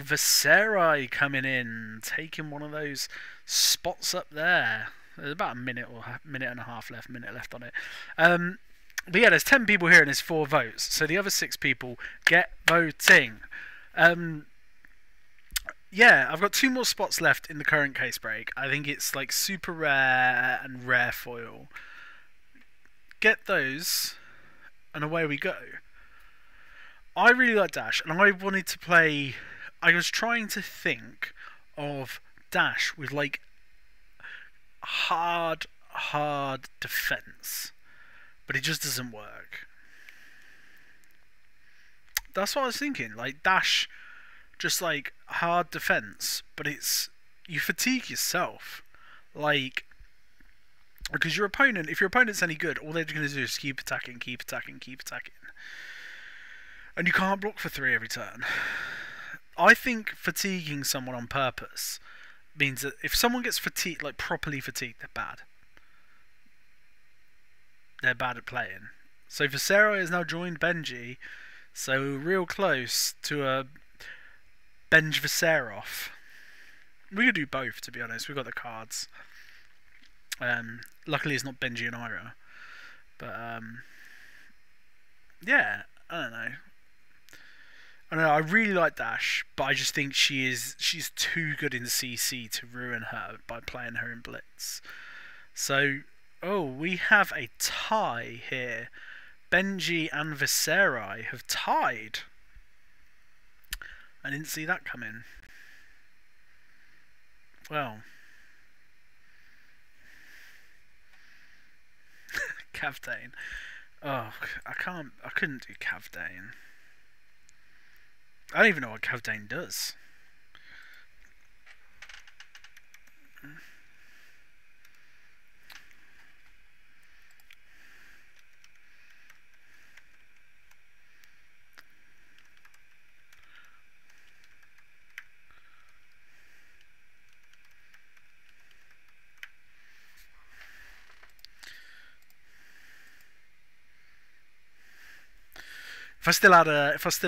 Viserai coming in, taking one of those spots up there. There's about a minute and a half left, minute left on it. But yeah, there's 10 people here and there's 4 votes. So the other 6 people get voting. Yeah, I've got 2 more spots left in the current case break. I think it's like super rare and rare foil. Get those, and away we go. I really like Dash, and I wanted to play. I was trying to think of Dash with like hard defense, but it just doesn't work. That's what I was thinking. Like Dash, just like hard defense, but it's you fatigue yourself, like because your opponent, if your opponent's any good, all they're going to do is keep attacking, and you can't block for 3 every turn. I think fatiguing someone on purpose means that if someone gets fatigued, like properly fatigued, they're bad. They're bad at playing. So Viserai has now joined Benji, so real close to a Benj Viseroff. We could do both, to be honest. We've got the cards. Luckily, it's not Benji and Ira. But yeah, I don't know. I really like Dash, but I just think she's too good in CC to ruin her by playing her in Blitz. So, we have a tie here. Benji and Viserai have tied. I didn't see that coming. Well. Kavdane. Oh, I couldn't do Kavdane. I don't even know what Kavdane does. if I still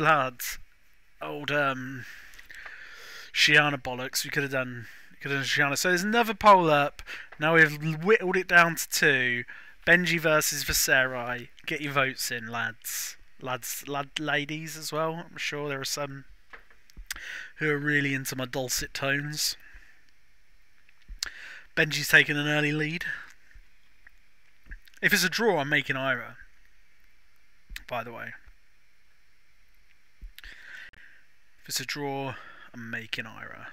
had old Shiana bollocks, we could have done Shiana. So there's another poll up. Now we've whittled it down to 2. Benji versus Viserai. Get your votes in, lads. Ladies as well. I'm sure there are some who are really into my dulcet tones. Benji's taking an early lead. If it's a draw, I'm making Ira. By the way. If it's a draw, I'm making Ira.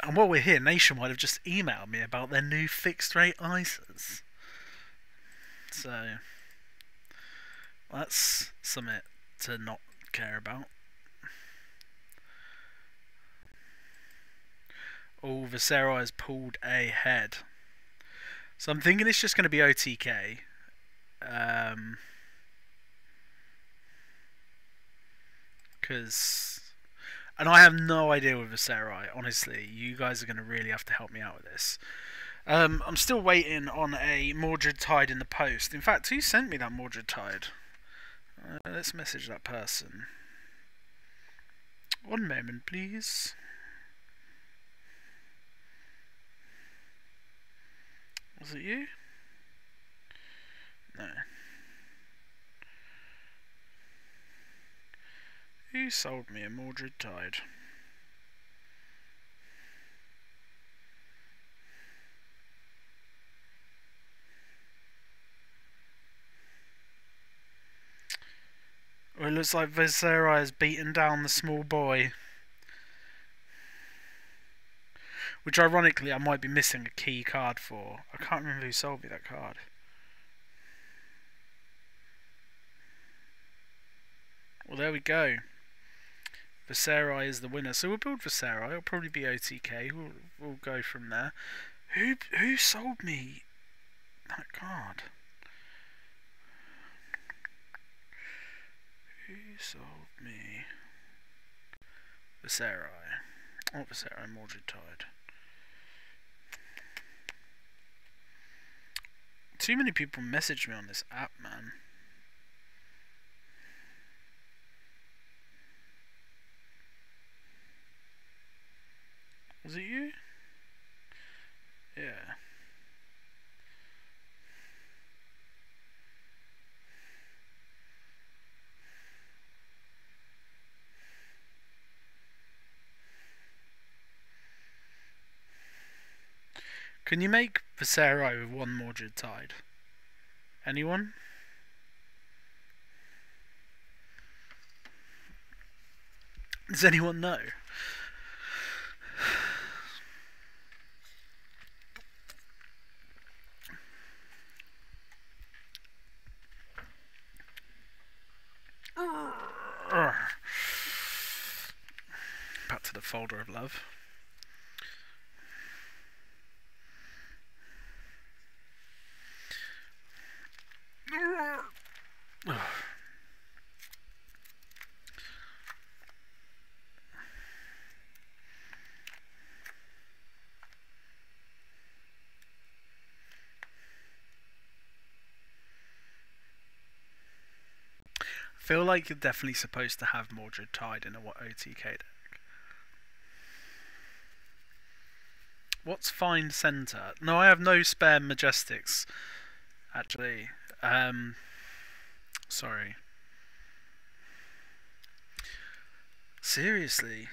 And while we're here, Nationwide have just emailed me about their new fixed rate ISAs. So, that's something to not care about. Oh, Viserai has pulled ahead. So I'm thinking it's just going to be OTK. And I have no idea with Viserai, honestly. You guys are going to really have to help me out with this. I'm still waiting on a Mordred Tide in the post. In fact, who sent me that Mordred Tide? Let's message that person. One moment, please. Was it you? No. Who sold me a Mordred Tide? Well, it looks like Viserai has beaten down the small boy. Which, ironically, I might be missing a key card for. I can't remember who sold me that card. Well, there we go. Viserai is the winner. So we'll build Viserai. It'll probably be OTK. We'll go from there. Who sold me that card? Who sold me Viserai? Not Viserai, Mordred Tide. Too many people message me on this app, man. Was it you? Yeah. Can you make Viserai with one Mordred Tide? Anyone? Does anyone know? Back to the folder of love. I feel like you're definitely supposed to have Mordred Tide in a OTK deck. What's Find Center? No, I have no spare Majestics, actually. Sorry. Seriously?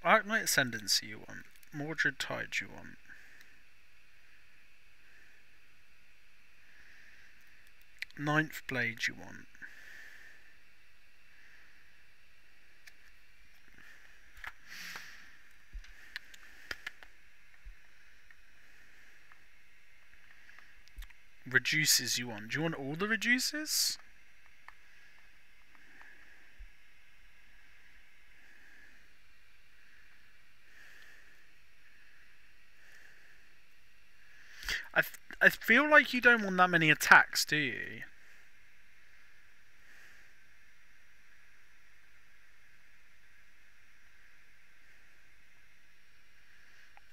Arknight Ascendancy you want. Mordred Tide you want. Ninth Blade you want. Reduces you want. Do you want all the reduces? I feel like you don't want that many attacks, do you?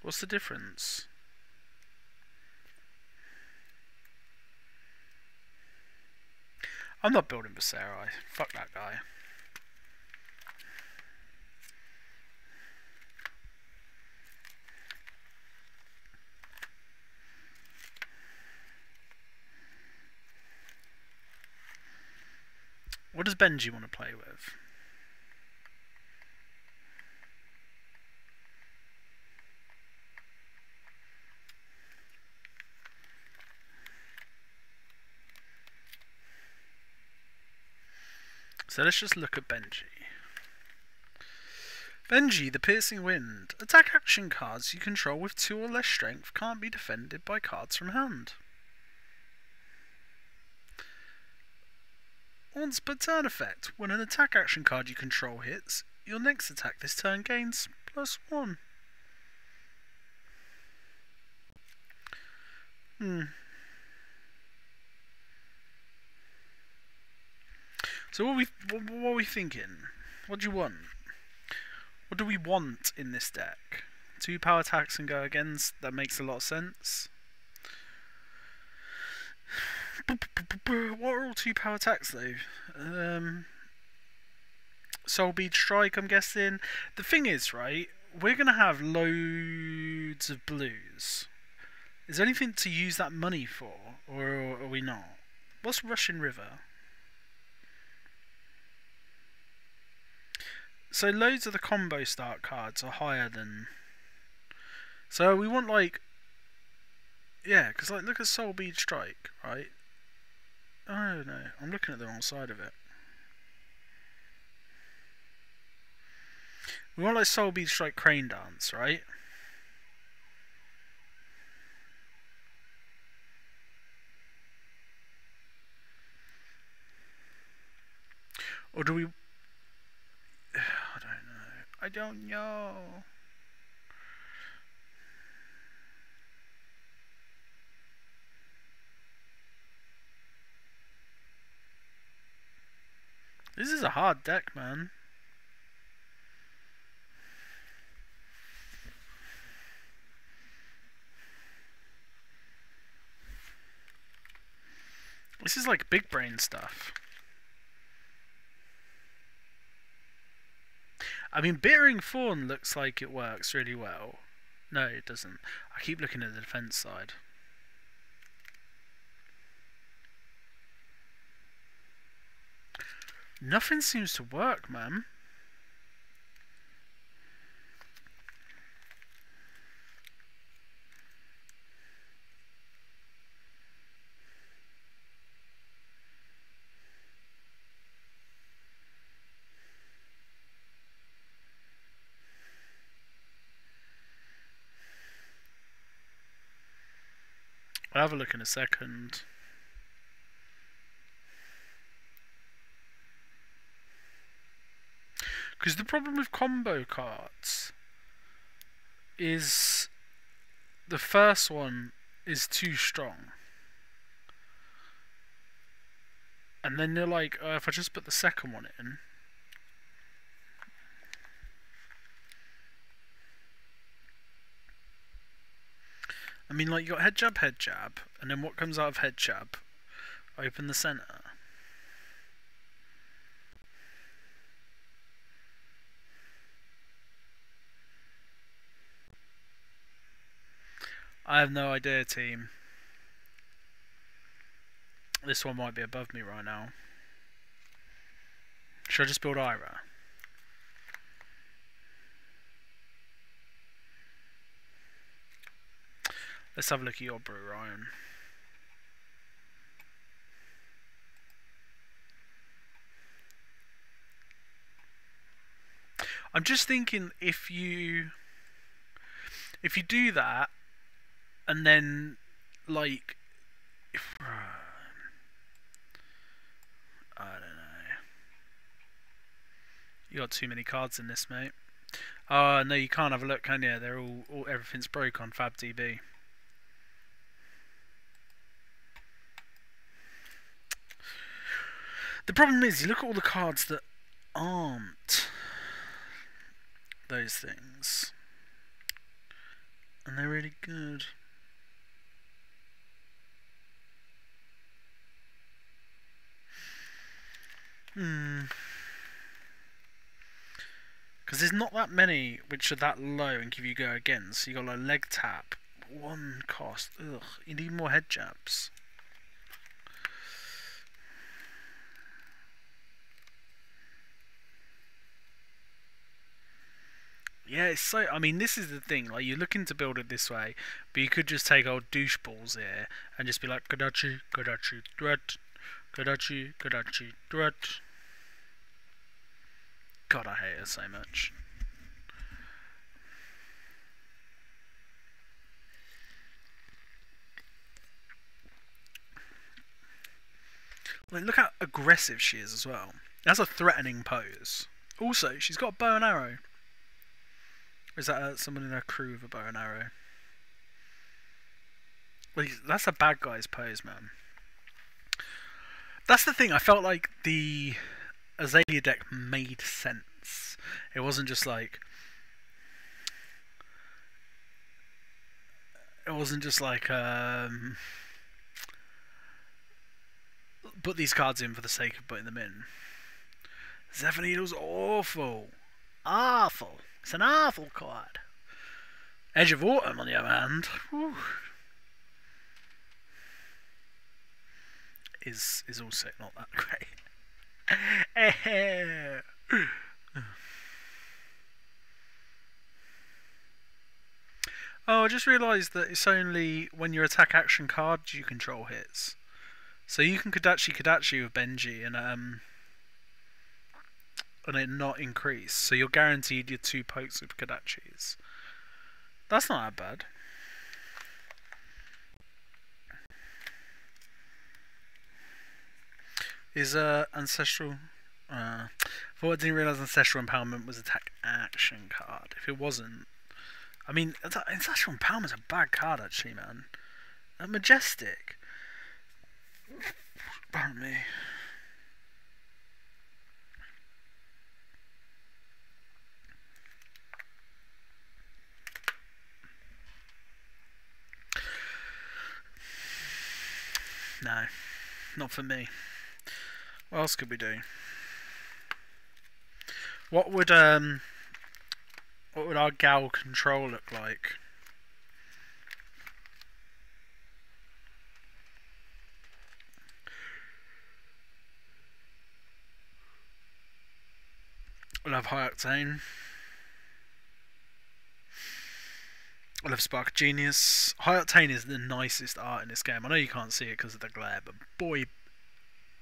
What's the difference? I'm not building Viserai. Fuck that guy. What does Benji want to play with? So let's just look at Benji. Benji, the Piercing Wind. Attack action cards you control with 2 or less strength can't be defended by cards from hand. Once per turn effect. When an attack action card you control hits, your next attack this turn gains +1. So what are we thinking? What do you want? What do we want in this deck? 2 power attacks and go against. That makes a lot of sense. What are all 2 power attacks though? Soul Bead Strike, I'm guessing. The thing is, right, we're gonna have loads of blues. Is there anything to use that money for, or are we not? What's Russian River? So loads of the combo start cards are higher than. So we want like, yeah, because like look at Soul Bead Strike, right? Oh no, I'm looking at the wrong side of it. We want like Soul Bead Strike Crane Dance, right? Or do we? I don't know. This is a hard deck, man. This is like big brain stuff. I mean, Bittering Fawn looks like it works really well. No, it doesn't. I keep looking at the defense side. Nothing seems to work, man. I'll have a look in a second. Because the problem with combo cards is the first one is too strong. And then they're like, if I just put the second one in. I mean, like, you got head jab, and then what comes out of head jab? Open the center. I have no idea, team. This one might be above me right now. Should I just build Ira? Let's have a look at your brew, Ryan. I'm just thinking if you do that and then like I don't know. You got too many cards in this, mate. Oh no, you can't have a look, can you? They're all everything's broke on FabDB. The problem is, you look at all the cards that aren't those things, and they're really good. Hmm. Because there's not that many which are that low and give you go again. So you got like leg tap, one cost. Ugh, you need more head jabs. Yeah, it's so. I mean, this is the thing. Like, you're looking to build it this way, but you could just take old doucheballs here and just be like, Kodachi, Kodachi, threat, Kodachi, Kodachi, threat. God, I hate it so much. Like, look how aggressive she is as well. That's a threatening pose. Also, she's got a bow and arrow. Or is that someone in her crew with a bow and arrow? Well, that's a bad guy's pose, man. That's the thing. I felt like the Azalea deck made sense. It wasn't just like. It wasn't just like put these cards in for the sake of putting them in. Zephyr awful. Awful. It's an awful card. Edge of Autumn, on the other hand, whew, is also not that great. Oh, I just realised that it's only when your attack action card you control hits. So you can Kodachi with Benji and it not increase. So you're guaranteed your 2 pokes with Kodachis. That's not that bad. Is Ancestral... I thought I didn't realise Ancestral Empowerment was attack action card. If it wasn't... I mean, Ancestral Empowerment's a bad card actually, man. Majestic. Pardon me. No, not for me. What else could we do? What would our Gal control look like? We'll have High Octane. We'll have Spark Genius. High Octane is the nicest art in this game. I know you can't see it because of the glare, but boy,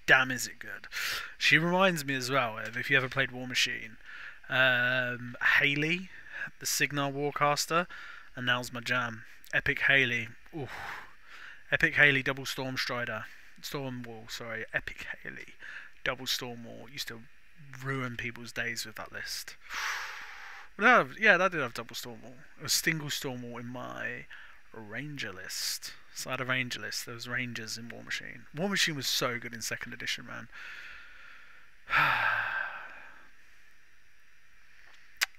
damn is it good. She reminds me as well of, if you ever played War Machine, Hayley, the Signar Warcaster, and now's my jam. Epic Hayley. Ooh. Epic Hayley double Storm Strider. Stormwall, sorry. Epic Hayley double Stormwall. Used to ruin people's days with that list. Yeah, that did have double Stormwall. It was single Stormwall in my Ranger list. So I had a Ranger list. There was Rangers in War Machine. War Machine was so good in 2nd edition, man.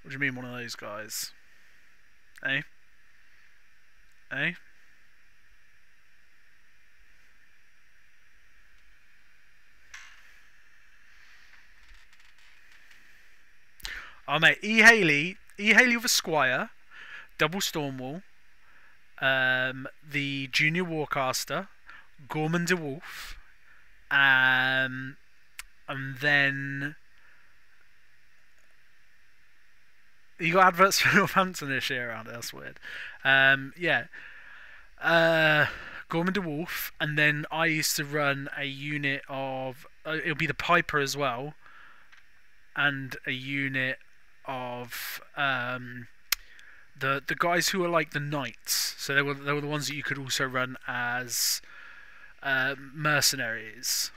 What do you mean, one of those guys? Eh? Eh? Oh mate, Hayley with a Squire, double Stormwall, the Junior Warcaster, Gorman DeWolf, and then you got adverts for Northampton this year around it. That's weird. Yeah, Gorman DeWolf, and then I used to run a unit of it'll be the Piper as well, and a unit of the guys who are like the knights. So they were the ones that you could also run as mercenaries.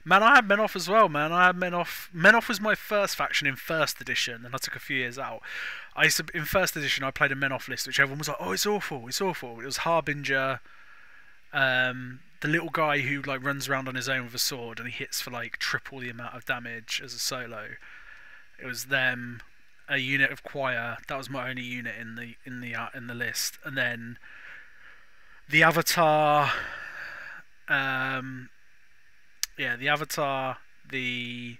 Man, I had Menoff as well, man. I had Menoff. Menoff was my first faction in 1st edition, and I took a few years out. In 1st edition, I played a Menoff list, which everyone was like, "Oh, it's awful, it's awful." It was Harbinger, the little guy who like runs around on his own with a sword, and he hits for like triple the amount of damage as a solo. It was them, a unit of Choir. That was my only unit in the list, and then the Avatar. yeah, the Avatar, the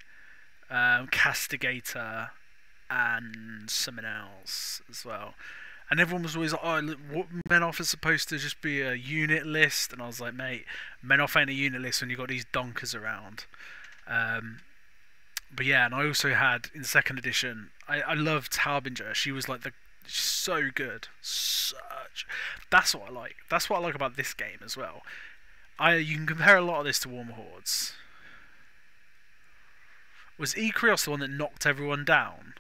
Castigator, and something else as well. And everyone was always like, "Oh, look, what Menoth is supposed to just be a unit list," and I was like, "Mate, Menoth ain't a unit list when you got these donkers around." Um, but yeah, and I also had in second edition, I loved Harbinger. She was like so good, such. That's what I like. That's what I like about this game as well. You can compare a lot of this to Warm Hordes. Was Ikrios the one that knocked everyone down?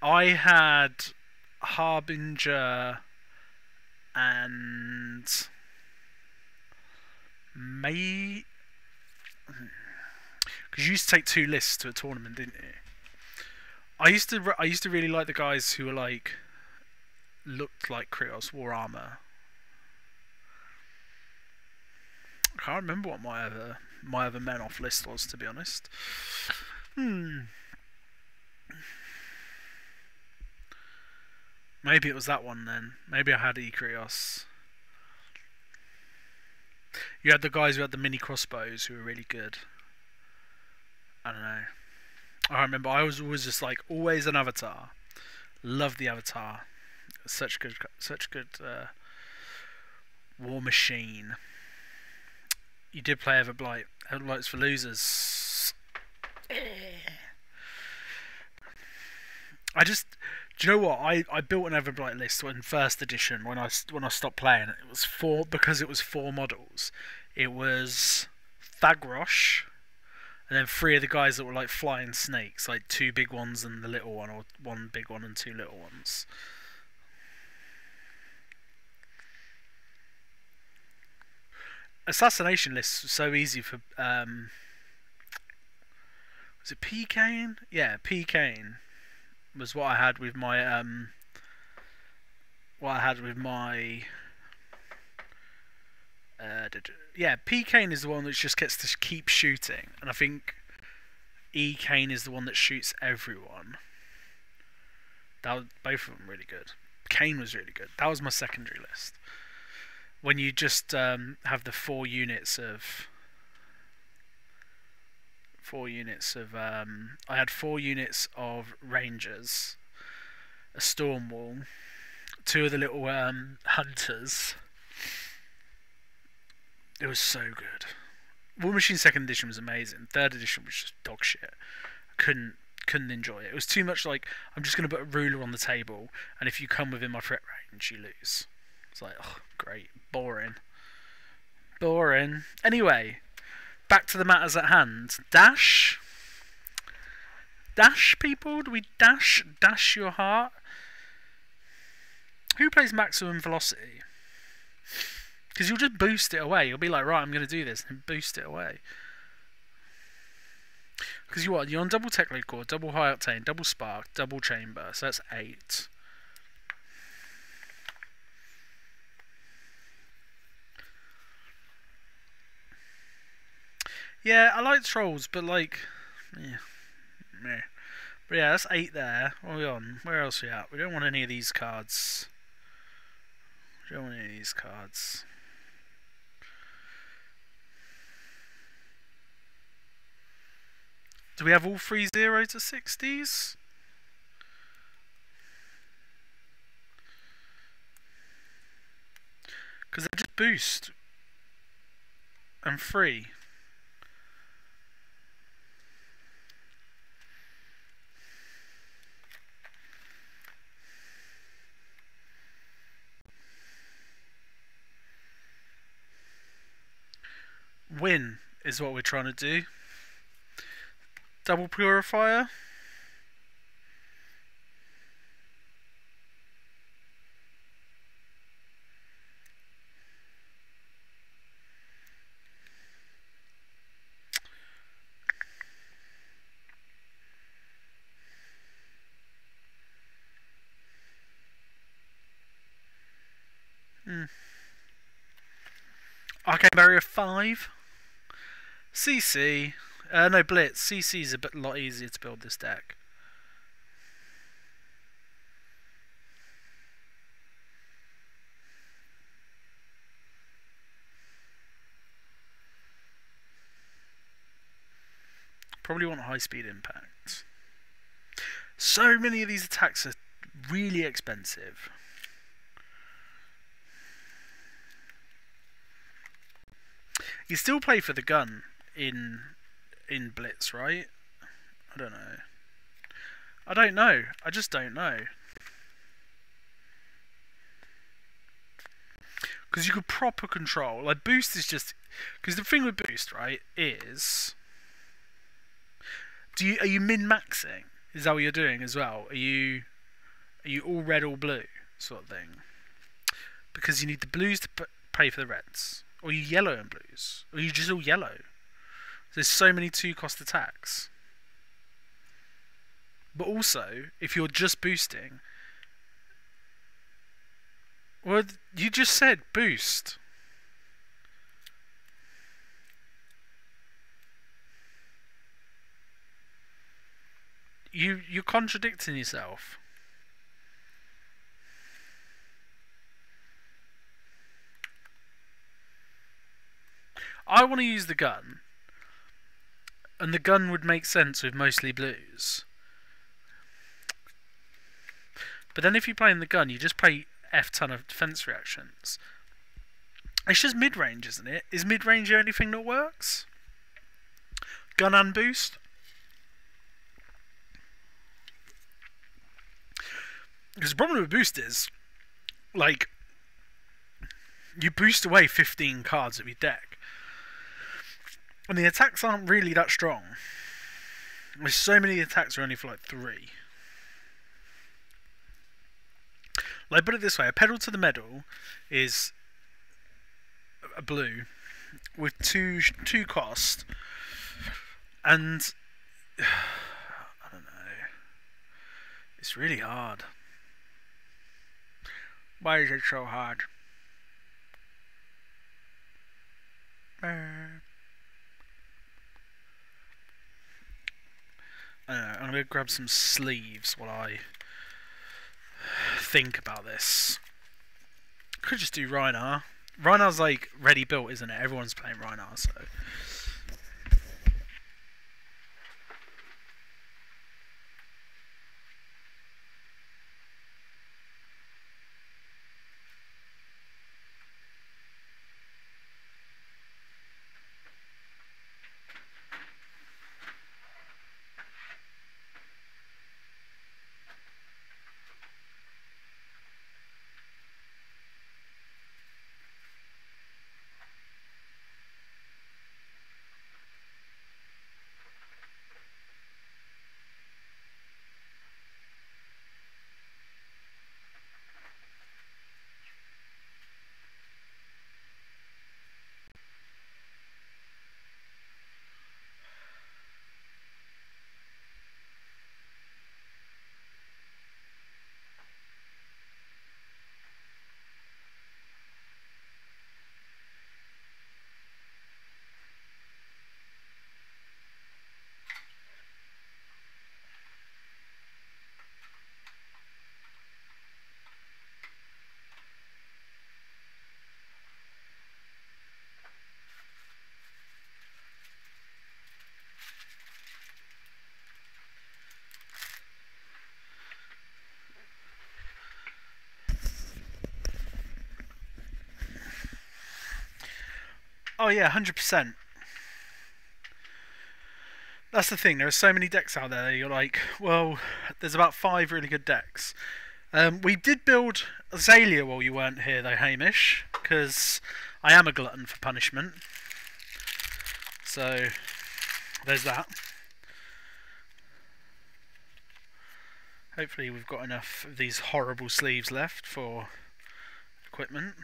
I had Harbinger and May. Because you used to take 2 lists to a tournament, didn't you? I used to really like the guys who were like looked like Krios, wore armor. I can't remember what my other Menoth list was, to be honest. Maybe it was that one then. Maybe I had Ikrios. You had the guys who had the mini crossbows who were really good. I don't know. I remember I was always just like always an Avatar. Loved the Avatar. Such good war machine. You did play Everblight. Everblight's for losers. Do you know what? I built an Everblight list in first edition when I stopped playing. It was because it was 4 models. It was Thagrosh, and then 3 of the guys that were like flying snakes, like 2 big ones and the little one, or 1 big one and 2 little ones. Assassination lists were so easy for was it P. Kane? Yeah, P. Kane was what I had with my yeah, P. Kane is the one that just gets to keep shooting, and I think E. Kane is the one that shoots everyone. Both of them really good. Kane was really good. That was my secondary list. When you just have the 4 units of I had 4 units of Rangers, a Stormwall, 2 of the little Hunters. It was so good. War Machine 2nd edition was amazing. 3rd edition was just dog shit. I couldn't enjoy it. It was too much like, I'm just going to put a ruler on the table, and if you come within my threat range, you lose. It's like, oh, great. Boring. Anyway, back to the matters at hand. Dash, people? Do we dash your heart? Who plays maximum velocity? Because you'll just boost it away. You'll be like, right, I'm going to do this, and boost it away. Because you're on double tech load core, double high octane, double spark, double chamber. So that's 8. Yeah, I like trolls, but like, yeah, meh. But yeah, that's 8 there. What are we on? Where else are we at? We don't want any of these cards. Do we have all 3 0 to 60s? Because they just boost. And free. Win is what we're trying to do. Double purifier. Arcane Barrier 5. CC. No, Blitz. CC is a lot easier to build this deck. Probably want high speed impact. So many of these attacks are really expensive. You still play for the gun in Blitz, right? I don't know. I don't know. I just don't know. Because you could proper control. Like, boost is just... Because the thing with boost, right, is... Are you min-maxing? Is that what you're doing as well? Are you all red, all blue, sort of thing? Because you need the blues to pay for the reds. Or you yellow and blues. Or you just all yellow. There's so many 2-cost attacks. But also, if you're just boosting... Well, you just said boost. You're contradicting yourself. I want to use the gun, and the gun would make sense with mostly blues. But then if you play in the gun, you just play F-ton of defense reactions. It's just mid-range, isn't it? Is mid-range the only thing that works? Gun and boost? Because the problem with boost is, like, you boost away 15 cards of your deck. And the attacks aren't really that strong. There's so many attacks are only for like 3. Like, put it this way, a pedal to the medal is a blue with two cost, and I don't know. It's really hard. Why is it so hard? I don't know, I'm going to grab some sleeves while I think about this. Could just do Rhinar. Rhinar's like ready built, isn't it? Everyone's playing Rhinar, so... Oh yeah, 100%. That's the thing, there are so many decks out there that you're like, well, there's about 5 really good decks. We did build Azalea while you weren't here though, Hamish, because I am a glutton for punishment. So, there's that. Hopefully we've got enough of these horrible sleeves left for equipment.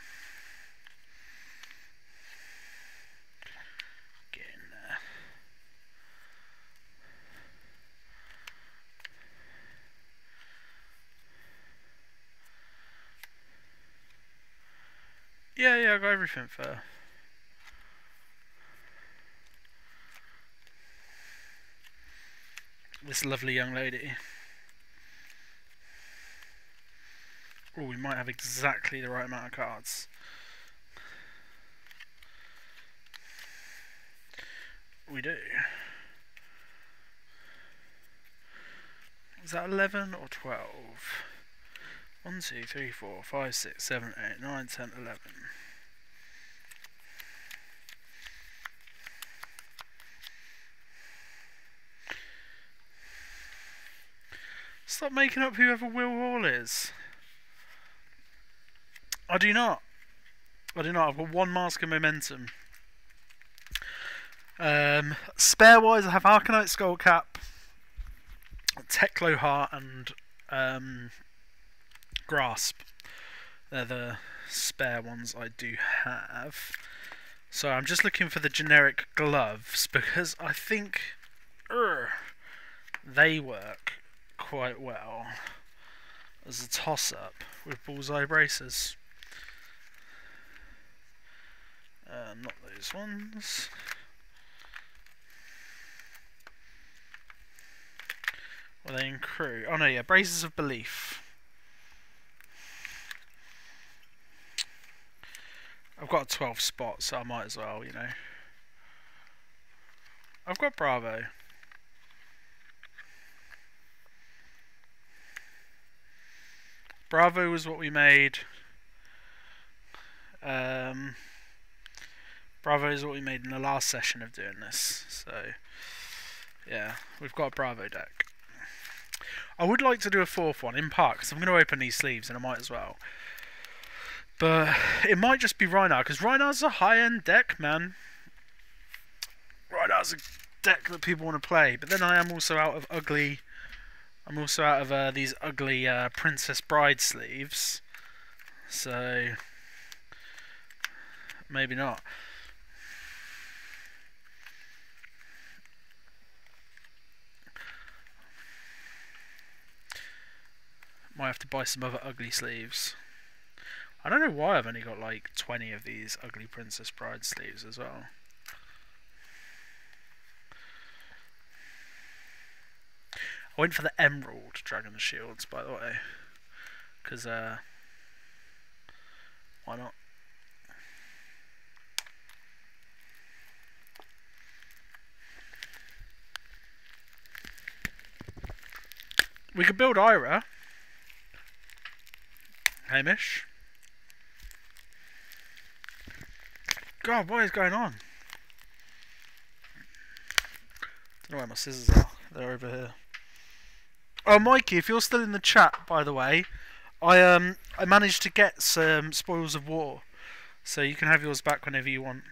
Get in there. Yeah, I got everything for this lovely young lady. Oh, we might have exactly the right amount of cards. We do. Is that 11 or 12? 1, 2, 3, 4, 5, 6, 7, 8, 9, 10, 11. Stop making up whoever Will Hall is. I do not. I've got one Mask of Momentum. Spare wise, I have Arcanite Skullcap, Teklo Heart, and Grasp. They're the spare ones I do have. So I'm just looking for the generic gloves because I think they work quite well as a toss-up with bullseye braces. Not those ones. Were they in crew? Oh no, yeah, Braces of Belief. I've got a 12 spot, so I might as well, you know. I've got Bravo. Bravo was what we made. Bravo is what we made in the last session of doing this. So, yeah, we've got a Bravo deck. I would like to do a fourth one in part because I'm going to open these sleeves and I might as well. But it might just be Rhinar because Rhinar's a high-end deck, man. Rhinar's a deck that people want to play. But then I am also out of ugly. I'm also out of these ugly Princess Bride sleeves. So maybe not. Might have to buy some other ugly sleeves. I don't know why I've only got like 20 of these ugly Princess Bride sleeves as well. I went for the Emerald Dragon Shields, by the way. Because, why not? We could build Ira. Hamish. God, what is going on? Don't know where my scissors are. They're over here. Oh, Mikey, if you're still in the chat, by the way, I managed to get some Spoils of War, so you can have yours back whenever you want.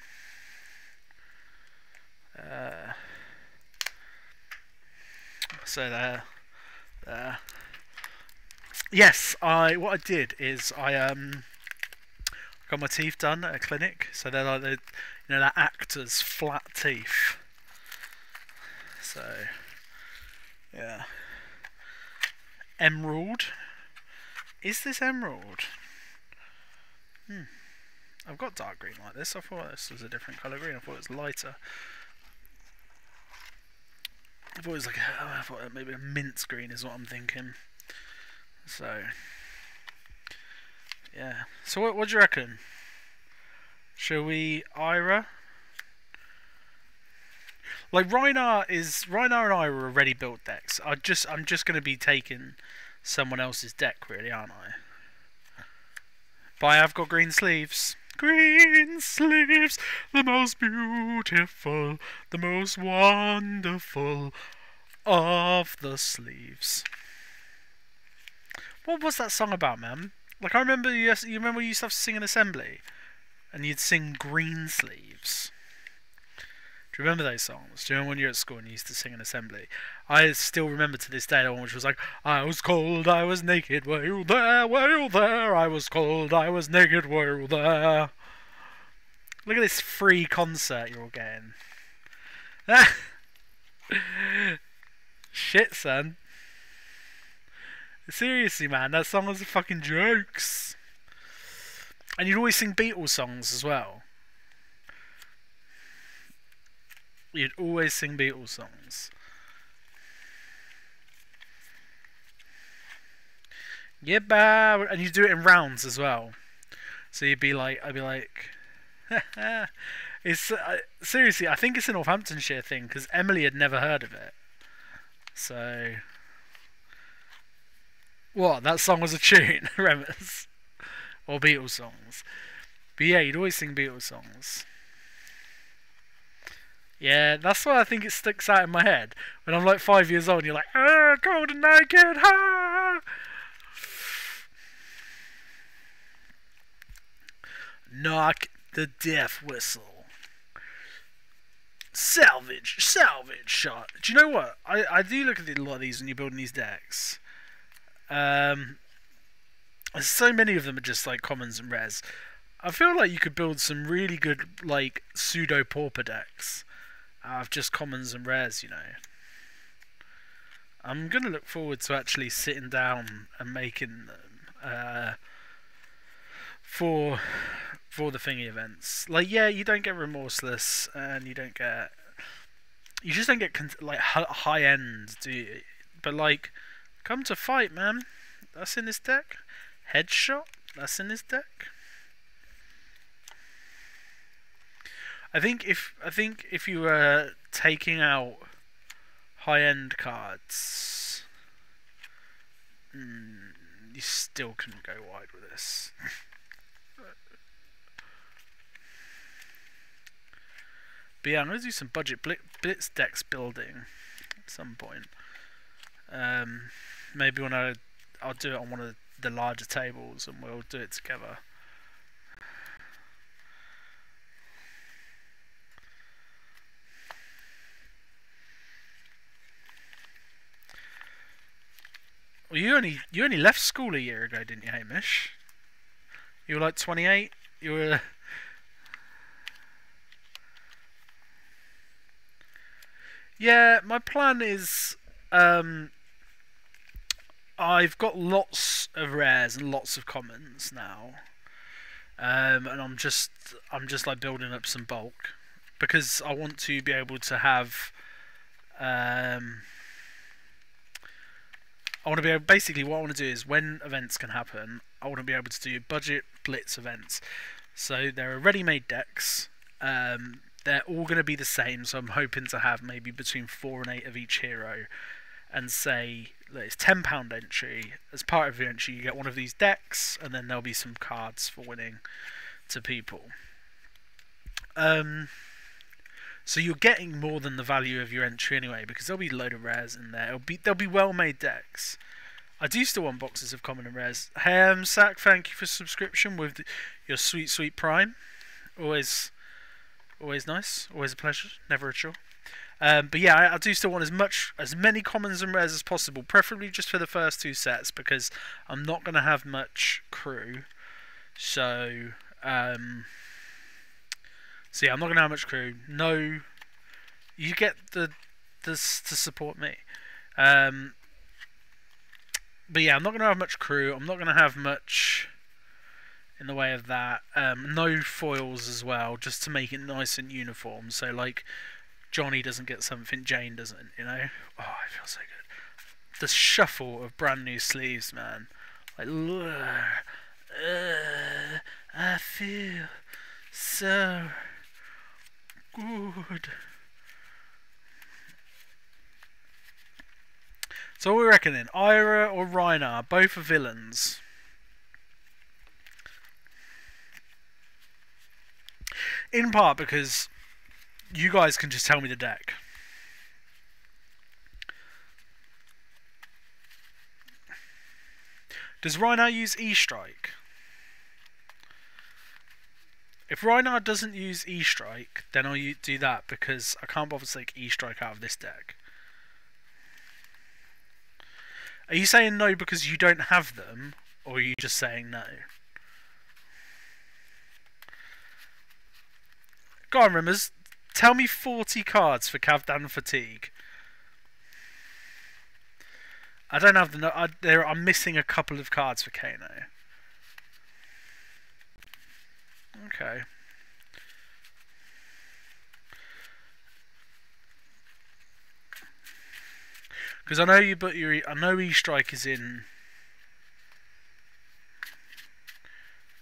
So there. Yes, what I did is I got my teeth done at a clinic, so they're like that actor's flat teeth. So yeah, Emerald. Is this Emerald? I've got dark green like this. I thought this was a different colour green. I thought it was lighter. I thought it was like I thought maybe a mint green is what I'm thinking. So yeah. So what do you reckon? Shall we Ira? Like Rhinar and Ira are already built decks. I'm just gonna be taking someone else's deck, really, aren't I? But I have got green sleeves. Green sleeves, the most beautiful, the most wonderful of the sleeves. What was that song about, man? Like, I remember you remember you used to have to sing an assembly, and you'd sing Green Sleeves. Do you remember those songs? Do you remember when you were at school and you used to sing an assembly? I still remember to this day the one which was like, I was cold, I was naked, were you there, were you there? I was cold, I was naked, were you there? Look at this free concert you're all getting. Shit, son. Seriously, man, that song was fucking jokes. And you'd always sing Beatles songs as well. You'd always sing Beatles songs. Yeah, and you'd do it in rounds as well. So I'd be like, it's seriously, I think it's a Northamptonshire thing because Emily had never heard of it. So What? That song was a tune, Remus, or Beatles songs. But yeah, you'd always sing Beatles songs. Yeah, that's why I think it sticks out in my head. When I'm like 5 years old, and you're like, ah, cold and naked, ha! Knock the death whistle. Salvage shot. Do you know what? I do look at a lot of these when you're building these decks. So many of them are just like commons and rares. I feel like you could build some really good like pseudo pauper decks out of just commons and rares, you know. I'm gonna look forward to actually sitting down and making them for the thingy events. Like, yeah, you don't get remorseless, and you just don't get like high end, do you? But like, come to fight, man. That's in this deck. Headshot. That's in this deck. I think if you were taking out high end cards, you still couldn't go wide with this. But yeah, I'm gonna do some budget blitz decks building at some point. Maybe when I'll do it on one of the larger tables, and we'll do it together. Well, you only left school a year ago, didn't you, Hamish? You were like 28. You were. Yeah, my plan is I've got lots of rares and lots of commons now, and I'm just like building up some bulk because I want to be able to have. I want to be able, basically what I want to do is when events can happen, I want to be able to do budget blitz events. So there are ready-made decks. They're all going to be the same, so I'm hoping to have maybe between 4 and 8 of each hero, and say that it's £10 entry. As part of the entry, you get one of these decks, and then there'll be some cards for winning to people. So you're getting more than the value of your entry anyway, because there'll be a load of rares in there. There'll be well-made decks. I do still want boxes of common and rares. Sack, thank you for subscription with your sweet Prime. Always nice. Always a pleasure. Never a chore. But yeah, I do still want as many commons and rares as possible, preferably just for the first 2 sets, because I'm not going to have much crew. So yeah, I'm not going to have much crew. No, you get the to support me. But yeah, I'm not going to have much crew. I'm not going to have much in the way of that. No foils as well, just to make it nice and uniform. So like, Johnny doesn't get something, Jane doesn't, you know? Oh, I feel so good. The shuffle of brand new sleeves, man. Like, I feel so good. So what are we reckoning? Ira or Rhinar? Both are villains. In part because you guys can just tell me the deck. Does Rhinar use E-Strike? If Rhinar doesn't use E-Strike, then I'll do that, because I can't bother to take E-Strike out of this deck. Are you saying no because you don't have them, or are you just saying no? Go on, Rimmers. Tell me 40 cards for Kavdan Fatigue. I don't have the... I'm missing a couple of cards for Kano. Okay. Because I know I know E-Strike is in...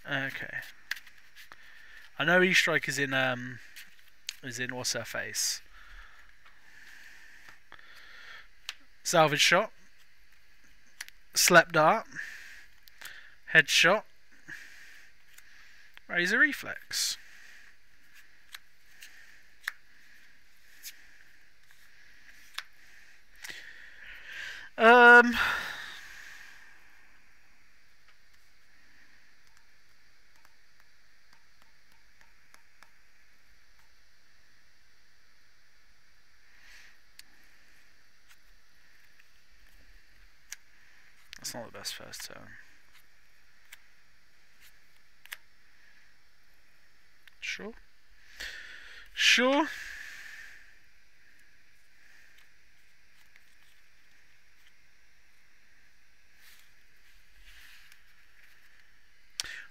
Okay. I know E-Strike is in what's her face? Salvage shot. Slep Dart, Headshot, Razor Reflex. That's not the best first turn. Sure. Sure.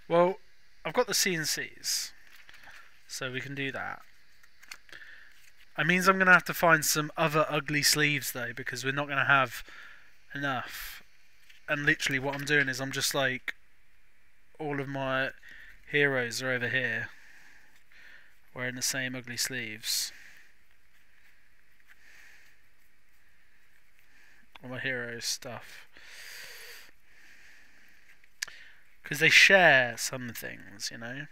Well, I've got the CNCs, so we can do that. It means I'm going to have to find some other ugly sleeves though, because we're not going to have enough. And literally what I'm doing is I'm just like, all of my heroes are over here wearing the same ugly sleeves. All my heroes stuff. Because they share some things, you know.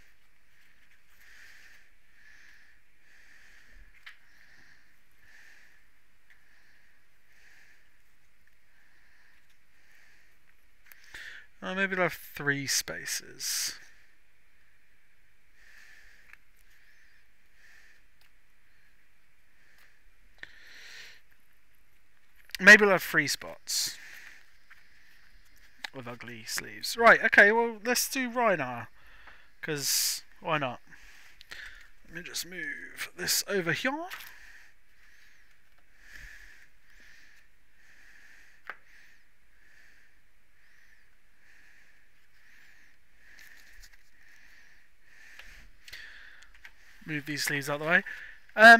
Maybe I'll have 3 spaces. Maybe I'll have 3 spots with ugly sleeves. Right, okay, well, let's do Rhinar. Because, why not? Let me just move this over here. Move these sleeves out of the way.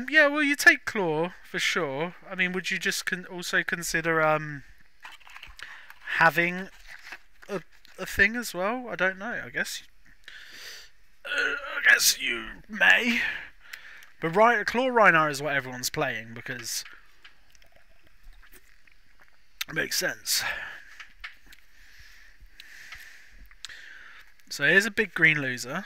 Yeah, well, you take Claw for sure. I mean, would you just also consider having a thing as well? I don't know. I guess you may. But Claw Rhinar is what everyone's playing because it makes sense. So here's a big green loser.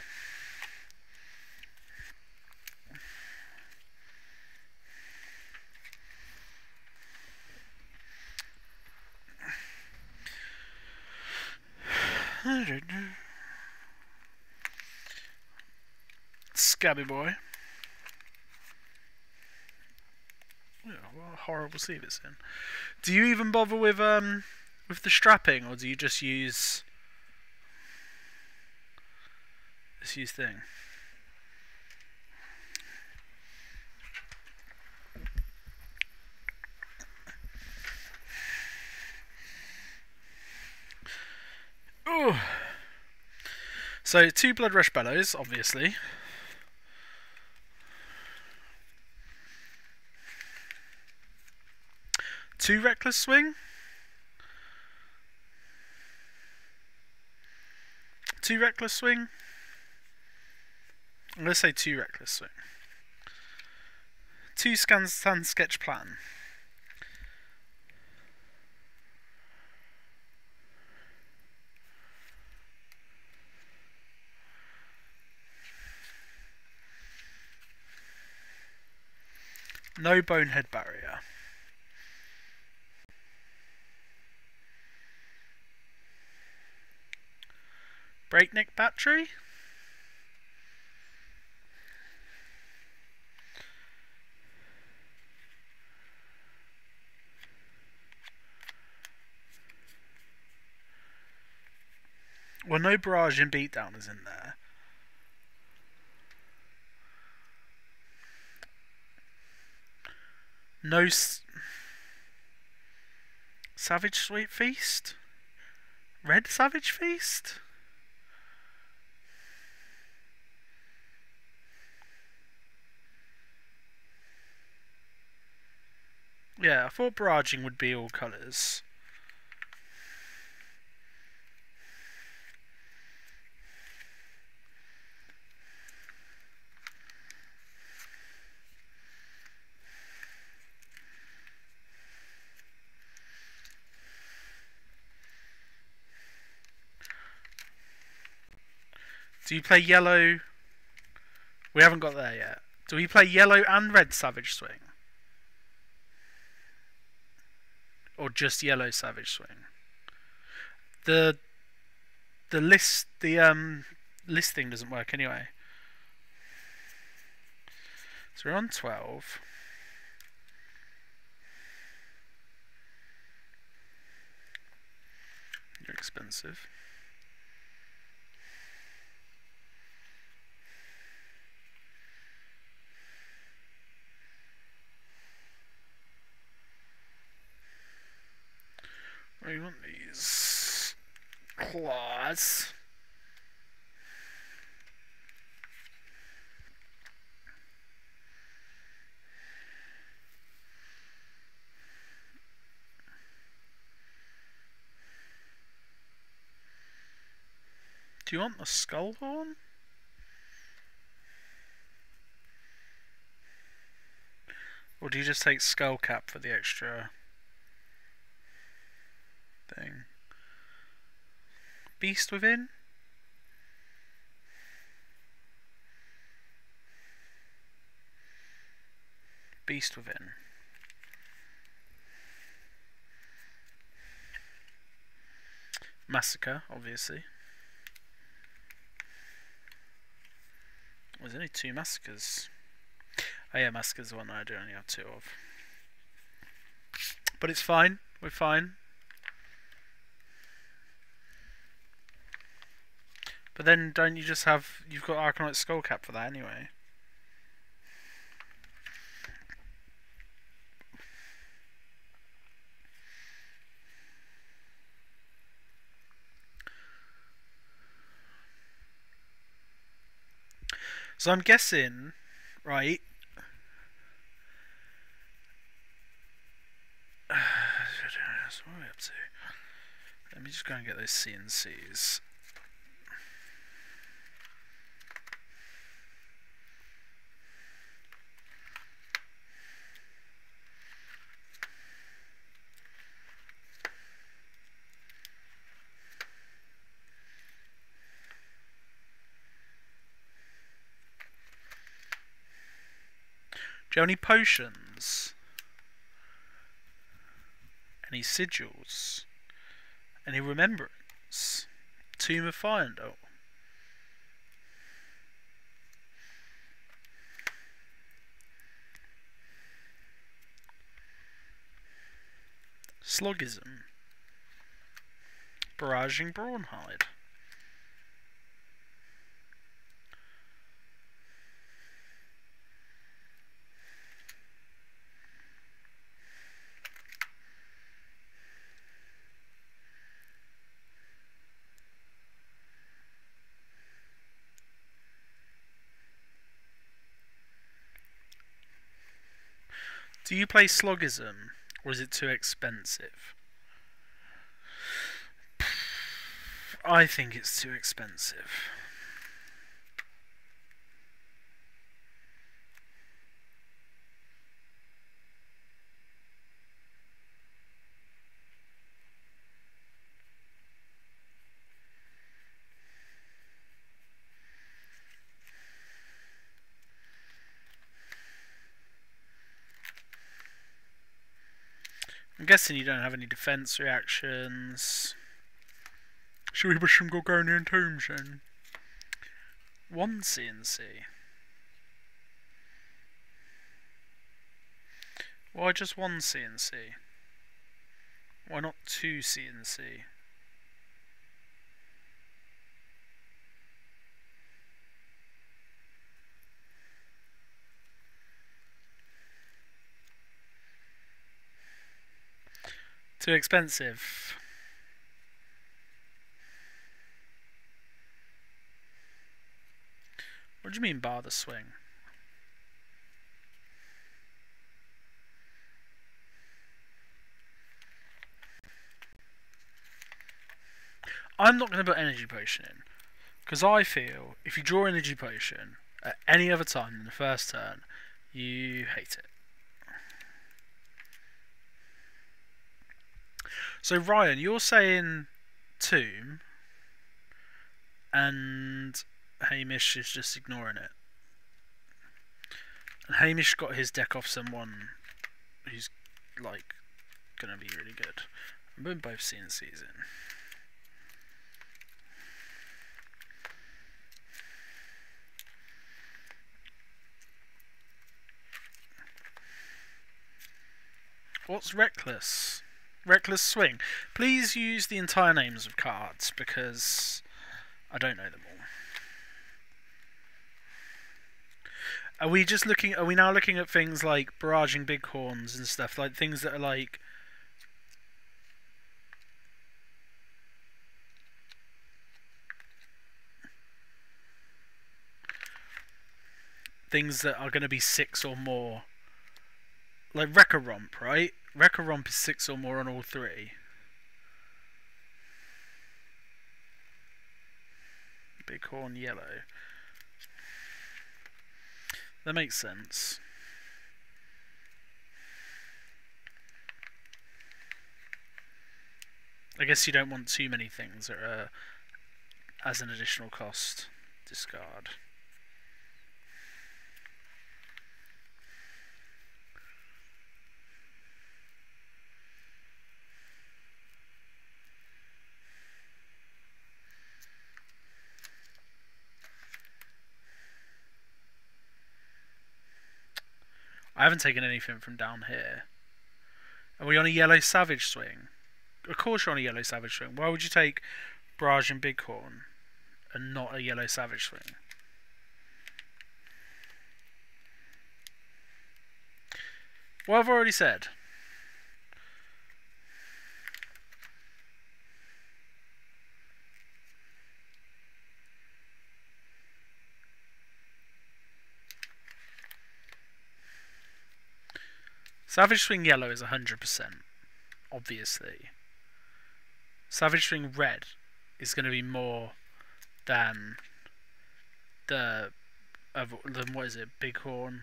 Scabby boy. Yeah, what a horrible sleeve it's in. Do you even bother with the strapping, or do you just use this thing? Ooh. So 2 Blood Rush Bellows, obviously. Two Reckless Swing. 2 Reckless Swing. I'm going to say 2 Reckless Swing. 2 Scan Sketch Plan. No Bonehead Barrier. Breakneck Battery. Well, no Barrage and Beatdown is in there. No Savage Sweet Feast? Red Savage Feast? Yeah, I thought barraging would be all colours. Do you play yellow? We haven't got there yet. Do we play yellow and red Savage Swing? Or just yellow Savage Swing? The listing doesn't work anyway. So we're on 12. You're expensive. We want these claws. Do you want the skull horn? Or do you just take skull cap for the extra thing? Beast Within? Beast Within. Massacre, obviously. There's only 2 massacres. Oh yeah, Massacre's the one that I do only have 2 of. But it's fine. We're fine. But then don't you just have... You've got Arcanite Skullcap for that anyway. So I'm guessing, right? What are we up to? Let me just go and get those CNCs. Do you have any potions? Any sigils? Any remembrance? Tomb of Fyrndal? Sloggism? Barraging Brawnhide? Do you play Sloggism, or is it too expensive? I think it's too expensive. I'm guessing you don't have any defense reactions. Should we push some Gorgonian tombs then? 1 CNC. Why just 1 CNC? Why not 2 CNC? Too expensive. What do you mean bar the swing? I'm not going to put energy potion in, because I feel if you draw energy potion at any other time than the first turn, you hate it. So Ryan, you're saying Tomb and Hamish is just ignoring it. And Hamish got his deck off someone who's, like, gonna be really good. And we're both CNCs in. What's Reckless? Reckless Swing. Please use the entire names of cards, because I don't know them all. Are we now looking at things like barraging bighorns and stuff, like things that are like things that are going to be 6 or more? Like Wrecker Romp, right? Wrecker Romp is 6 or more on all 3. Bighorn yellow. That makes sense. I guess you don't want too many things that are as an additional cost. Discard. I haven't taken anything from down here. Are we on a yellow Savage Swing? Of course you're on a yellow Savage Swing. Why would you take Barrage and Bighorn and not a yellow Savage Swing? What I've already said. Savage Swing yellow is 100%, obviously. Savage Swing red is going to be more than what is it, Bighorn?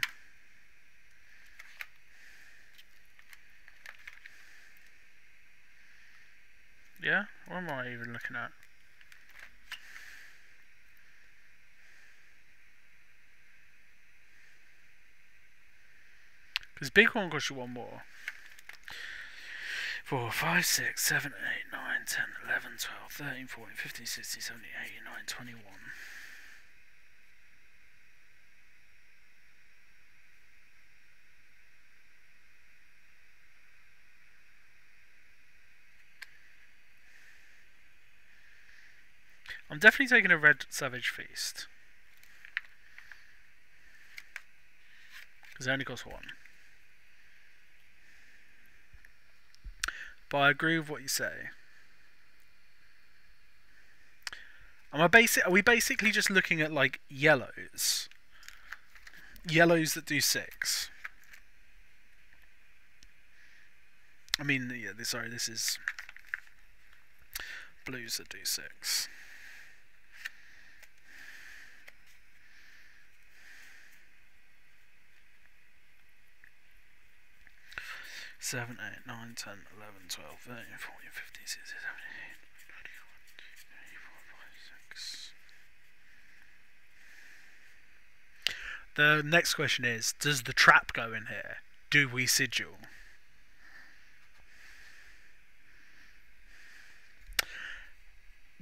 Yeah? What am I even looking at? Because Bighorn costs you 1 more. 4, 5, 6, 7, 8, 9, 10, 11, 12, 13, 14, 15, 16, 17, 18, 19, 21. I'm definitely taking a red Savage Feast. Because it only costs 1. But I agree with what you say. Are we basically just looking at like yellows? Yellows that do 6. I mean, yeah, sorry, this is blues that do 6. Seven, 8, 9, 10, 11, 12, 13, 14, 15, 16, 17, 18, 21, 22, 23, 24, 25, 26. The next question is, does the trap go in here? Do we sigil?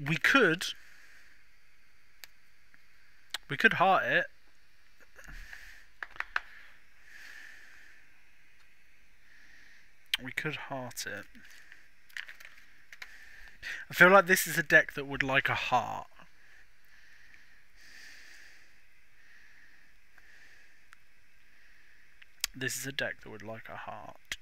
We could heart it. We could heart it. I feel like this is a deck that would like a heart. This is a deck that would like a heart.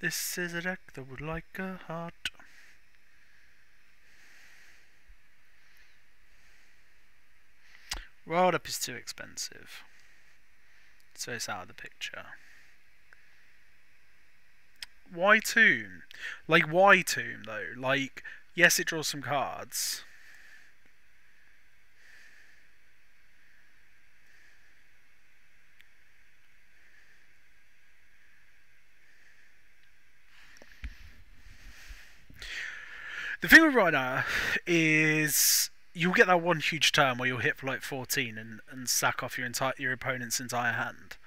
This is a deck that would like a heart. Rolled Up is too expensive, so it's out of the picture. Why Tomb? Like, why Tomb, though? Like, yes, it draws some cards. The thing with Rhinar is you'll get that one huge turn where you'll hit for like 14 and sack off your opponent's entire hand.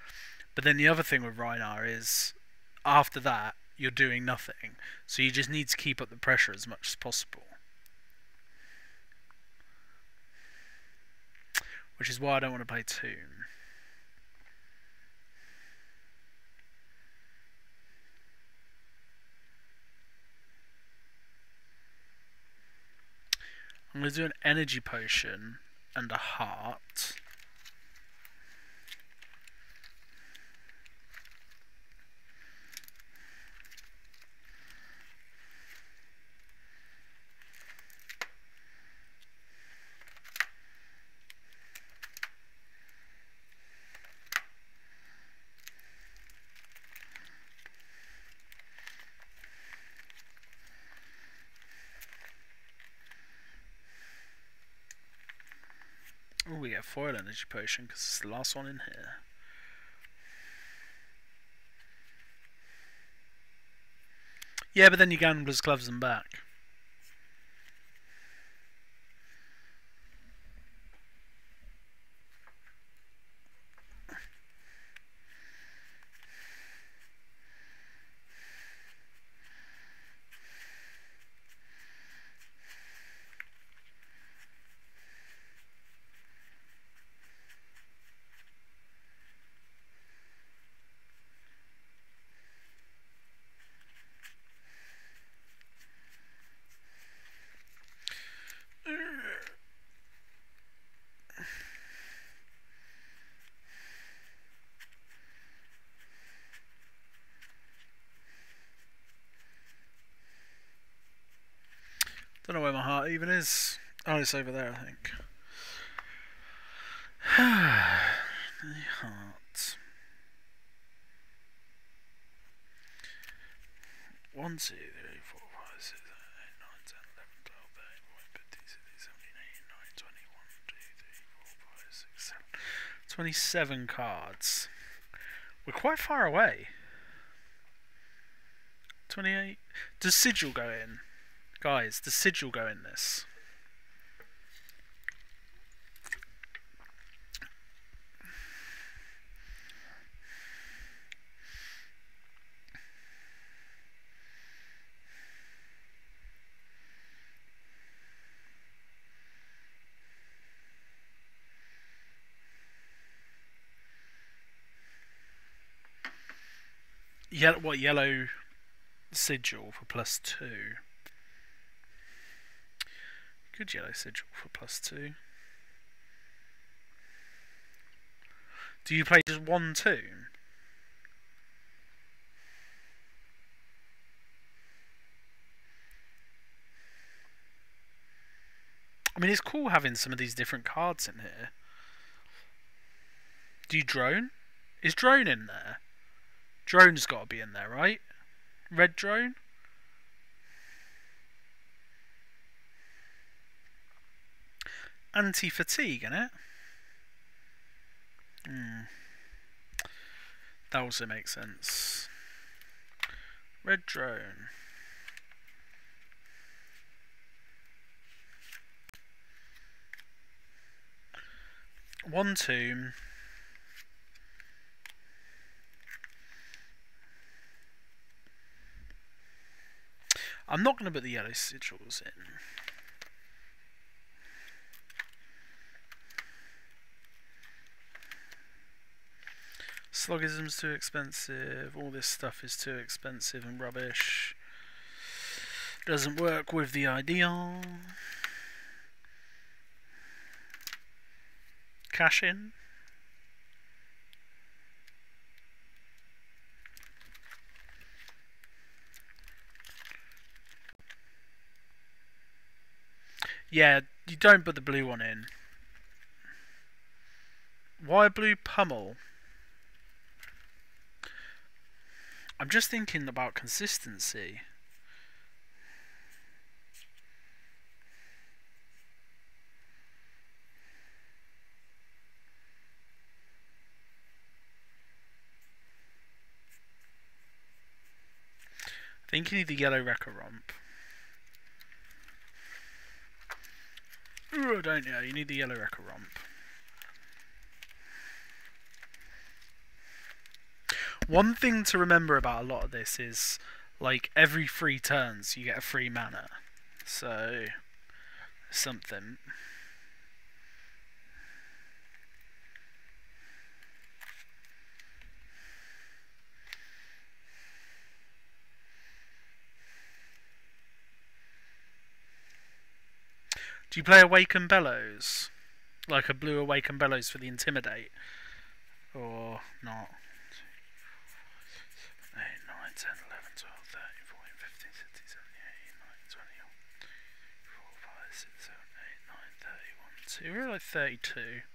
But then the other thing with Rhinar is after that you're doing nothing. So you just need to keep up the pressure as much as possible. Which is why I don't want to play Tomb. I'm going to do an energy potion and a heart. Oh, we get a foil energy potion because it's the last one in here. Yeah, but then you Gambler's Gloves them back. Don't know where my heart even is. Oh, it's over there, I think. The heart. 1, 2, 3, 4, 5, 6, 7, 8, 9, 10, 11, 12, 13, 14, 15, 16, 17, 18, 19, 20, 1, 2, 3, 4, 5, 6, 7. 27 cards. We're quite far away. 28. Does Sigil go in? Guys, does Sigil go in this? What, yellow Sigil for +2? Good yellow Sigil for +2. Do you play just 1 Tomb? I mean, it's cool having some of these different cards in here. Do you drone? Is drone in there? Drone's got to be in there, right? Red drone? Anti-fatigue, innit? That also makes sense. Red drone. One Tomb. I'm not going to put the yellow sigils in. Sloggism's too expensive. All this stuff is too expensive and rubbish. Doesn't work with the idea. Cash in. Yeah, you don't put the blue one in. Why blue pummel? I'm just thinking about consistency. I think you need the yellow Wrecker Romp. Ooh, don't you? You need the yellow Recurromp. One thing to remember about a lot of this is, like, every 3 turns you get a free mana. So, something. Do you play Awaken Bellows? Like a blue Awaken Bellows for the Intimidate? Or not? 8, 9, 10, 11, 12, 13, 14, 15, 16, 17, 18, 19, 20, 4, 5, 6, 7, 8, 9, 30, 1, 2. We're like 32.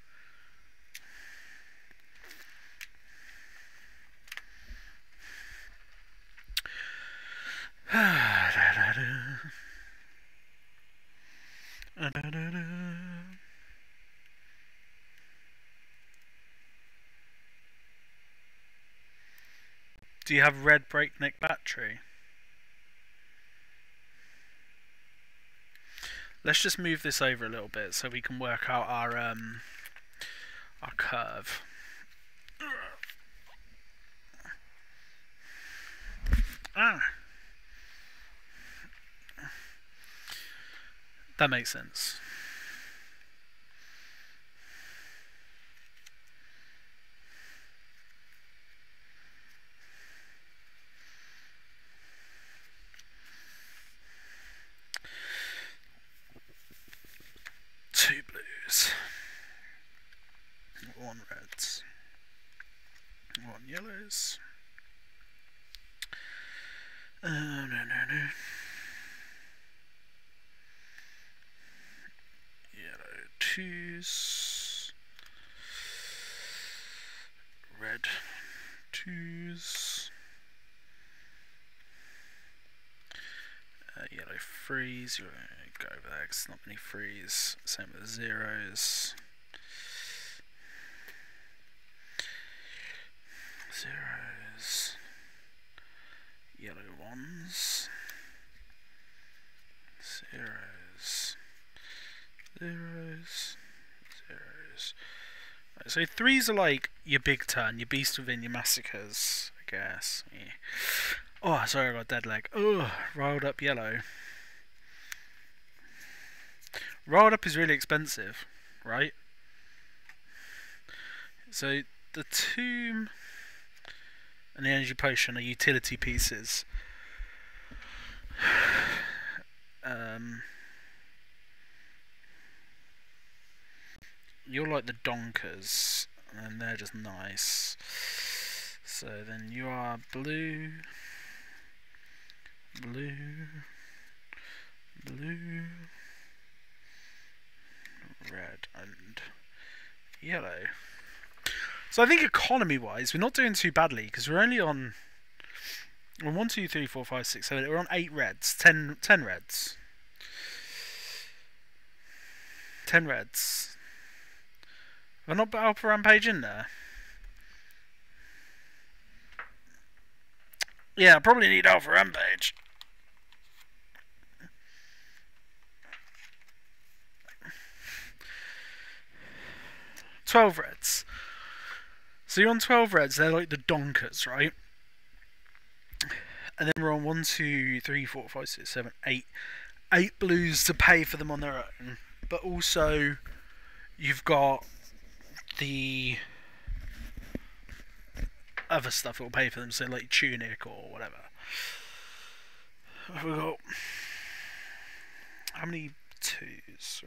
Do you have red breakneck battery? Let's just move this over a little bit so we can work out our curve. That makes sense. Two blues, 1 reds, 1 yellows. No. Yellow 2s, red 2s, yellow 3s. You go over there because not many 3s. Same with the 0s. 0s. Yellow 1s. 0s. 0s. 0s. Right, so 3s are like your big turn, your beast within your massacres, I guess. Yeah. Oh, sorry, I got dead leg. Ugh, rolled up yellow. Rolled up is really expensive, right? So the tomb and the energy potion are utility pieces. You're like the donkers, and they're just nice. So then you are blue, blue, blue, red, and yellow. So I think economy-wise, we're not doing too badly because we're only on. We're 1, 2, 3, 4, 5, 6, 7. We're on 8 reds, 10 reds, 10 reds. Have I not put Alpha Rampage in there? Yeah, I probably need Alpha Rampage. $12 reds. So you're on 12 reds, they're like the donkers, right? And then we're on 1, 2, 3, 4, 5, 6, 7, 8. 8 blues to pay for them on their own. But also, you've got the other stuff that will pay for them, so like tunic or whatever. We've got how many 2s?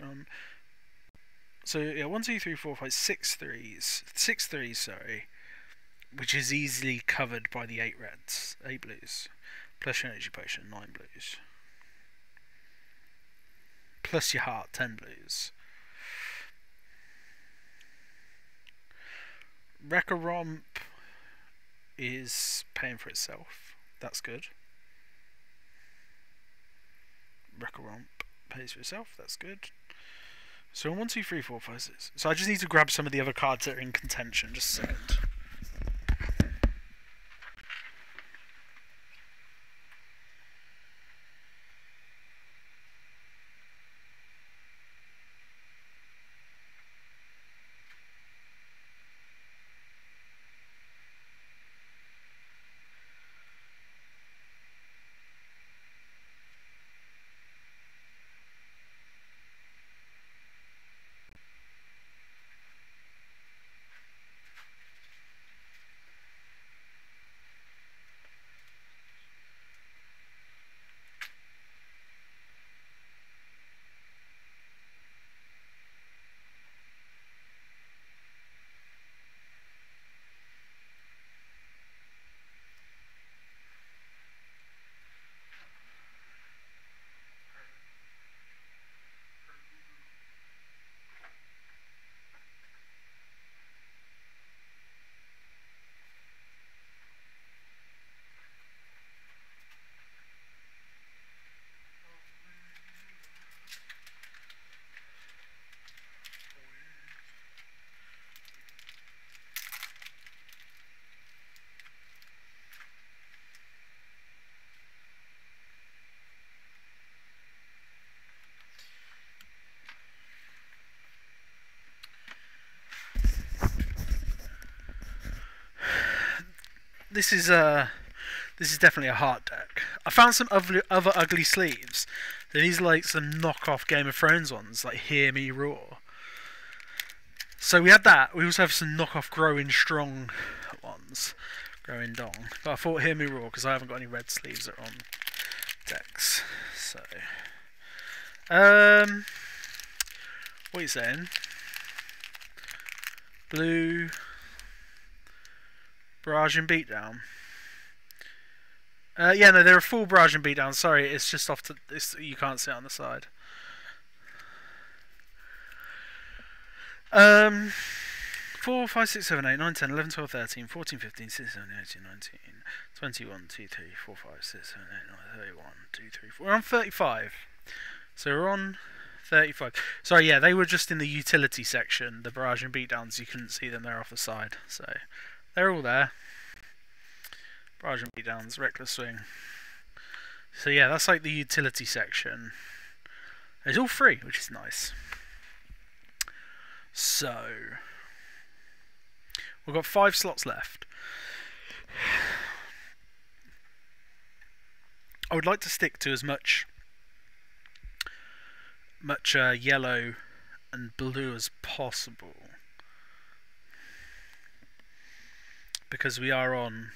So yeah, 1, 2, 3, 4, 5, 6 3s. 6 3s, sorry. Which is easily covered by the 8 reds. 8 blues. Plus your energy potion, 9 blues. Plus your heart, 10 blues. Recurromp is paying for itself. That's good. Recurromp pays for itself. That's good. So 1, 2, 3, 4, 5, 6. So I just need to grab some of the other cards that are in contention. Just a second. this is definitely a heart deck. I found some other ugly sleeves. These are like some knockoff Game of Thrones ones, like Hear Me Roar. So we had that. We also have some knockoff Growing Strong ones. Growing Dong. But I thought Hear Me Roar because I haven't got any red sleeves that are on decks. So, what are you saying? Blue Barrage and Beatdown. Yeah, no, they're a full Barrage and Beatdown. Sorry, it's just off to this. You can't see it on the side. 4, 5, 6, 7, 8, 9, 10, 11, 12, 13, 14, 15, 16, 17, 18, 19, 21, 2, 3, 4, 5, 6, 7, 8, 9, 31, 2, 3, 4. We're on 35. So we're on 35. Sorry, yeah, they were just in the utility section. The Barrage and Beatdowns, you couldn't see them there off the side. So they're all there. Barrage and Beatdowns, Reckless Swing. So yeah, that's like the utility section. It's all free, which is nice. So we've got 5 slots left. I would like to stick to as much yellow and blue as possible, because we are on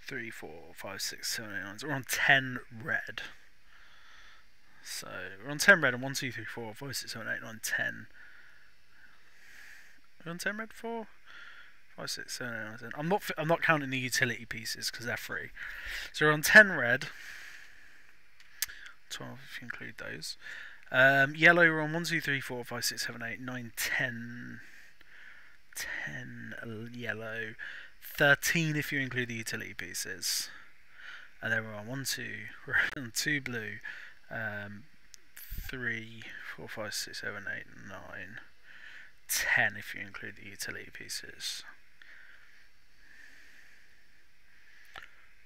3, 4, 5, 6, 7, 8, 9. So we're on 10 red. So we're on 10 red and 1, 2, 3, 4, 5, 6, 7, 8, 9, 10. We're on 10 red, 4, 5, 6, 7, 8, 9, 10. I'm not counting the utility pieces because they're free. So we're on 10 red. 12 if you include those. Yellow, we're on 1, 2, 3, 4, 5, 6, 7, 8, 9, 10. 10 yellow. 13 if you include the utility pieces. And then we're on 1, 2. We're on 2 blue. 3, 4, 5, 6, 7, 8, 9. 10 if you include the utility pieces.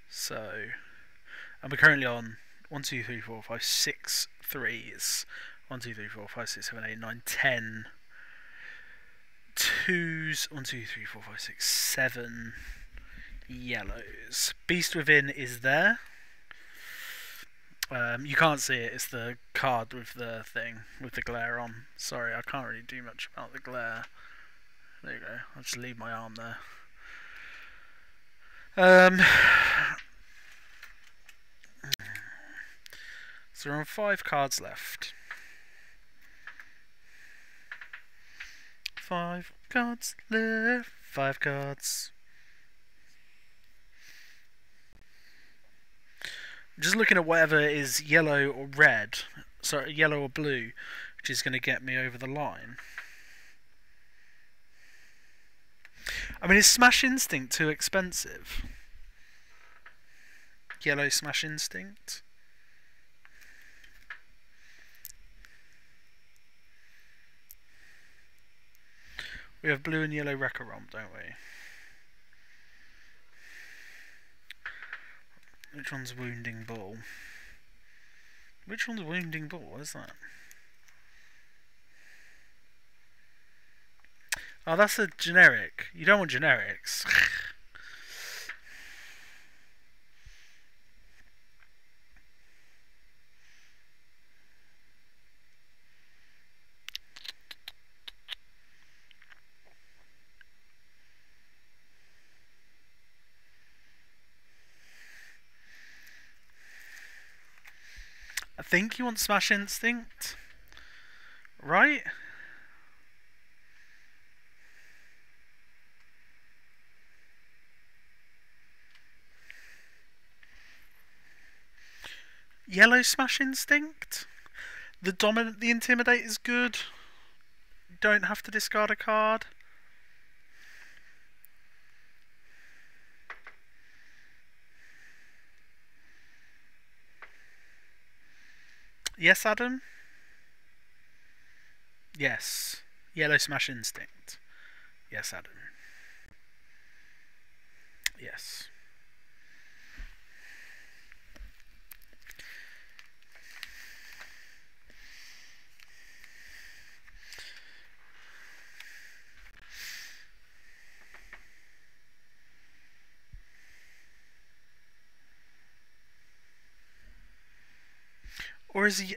So, and we're currently on 1, 2, 3, 4, 5, 6 threes. 1, 2, 3, 4, 5, 6, 7, 8, 9, 10 twos. 1, 2, 3, 4, 5, 6, 7 yellows. Beast Within is there. You can't see it, it's the card with the thing, with the glare on. Sorry, I can't really do much about the glare. There you go, I'll just leave my arm there. So we're on 5 cards left. 5 cards left, 5 cards. Just looking at whatever is yellow or red, sorry, yellow or blue, which is going to get me over the line. I mean, is Smash Instinct too expensive? Yellow Smash Instinct? We have blue and yellow Wrecker Romp, don't we? Which one's Wounding Ball? Which one's Wounding Ball? What is that? Oh, that's a generic. You don't want generics. I think you want Smash Instinct, right? Yellow Smash Instinct? The Intimidate is good. You don't have to discard a card. Yes, Adam? Yes. Yellow Smash Instinct. Yes, Adam. Yes. Or is he...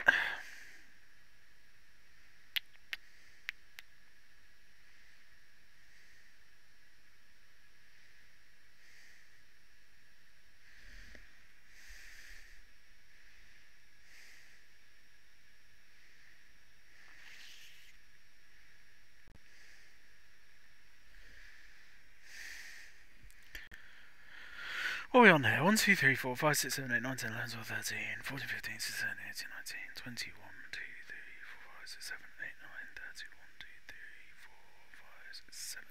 What are we on here? 1, 2, 3, 4, 5, 6, 7, 8, 9, 10, 11, 12, 13, 14, 15, 16, 17, 18, 19, 20, 1, 2, 3, 4, 5, 6, 7, 8, 9, 30, 1, 2, 3, 4, 5, 6, 7.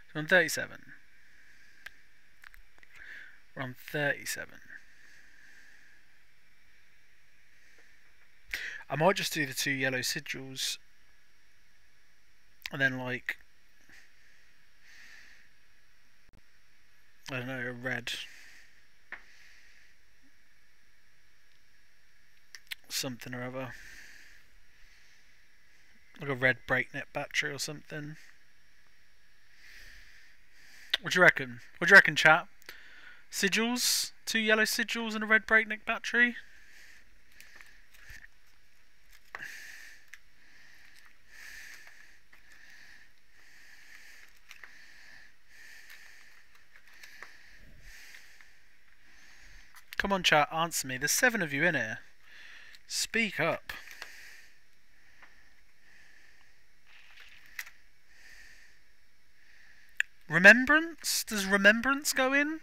So I'm 37. We're on 37. I might just do the 2 yellow sigils and then like, I don't know, a red something or other, like a red breakneck battery or something. What do you reckon? What do you reckon, chat? Sigils? 2 yellow sigils and a red breakneck battery? Come on, chat, answer me. There's 7 of you in here. Speak up. Remembrance? Does remembrance go in?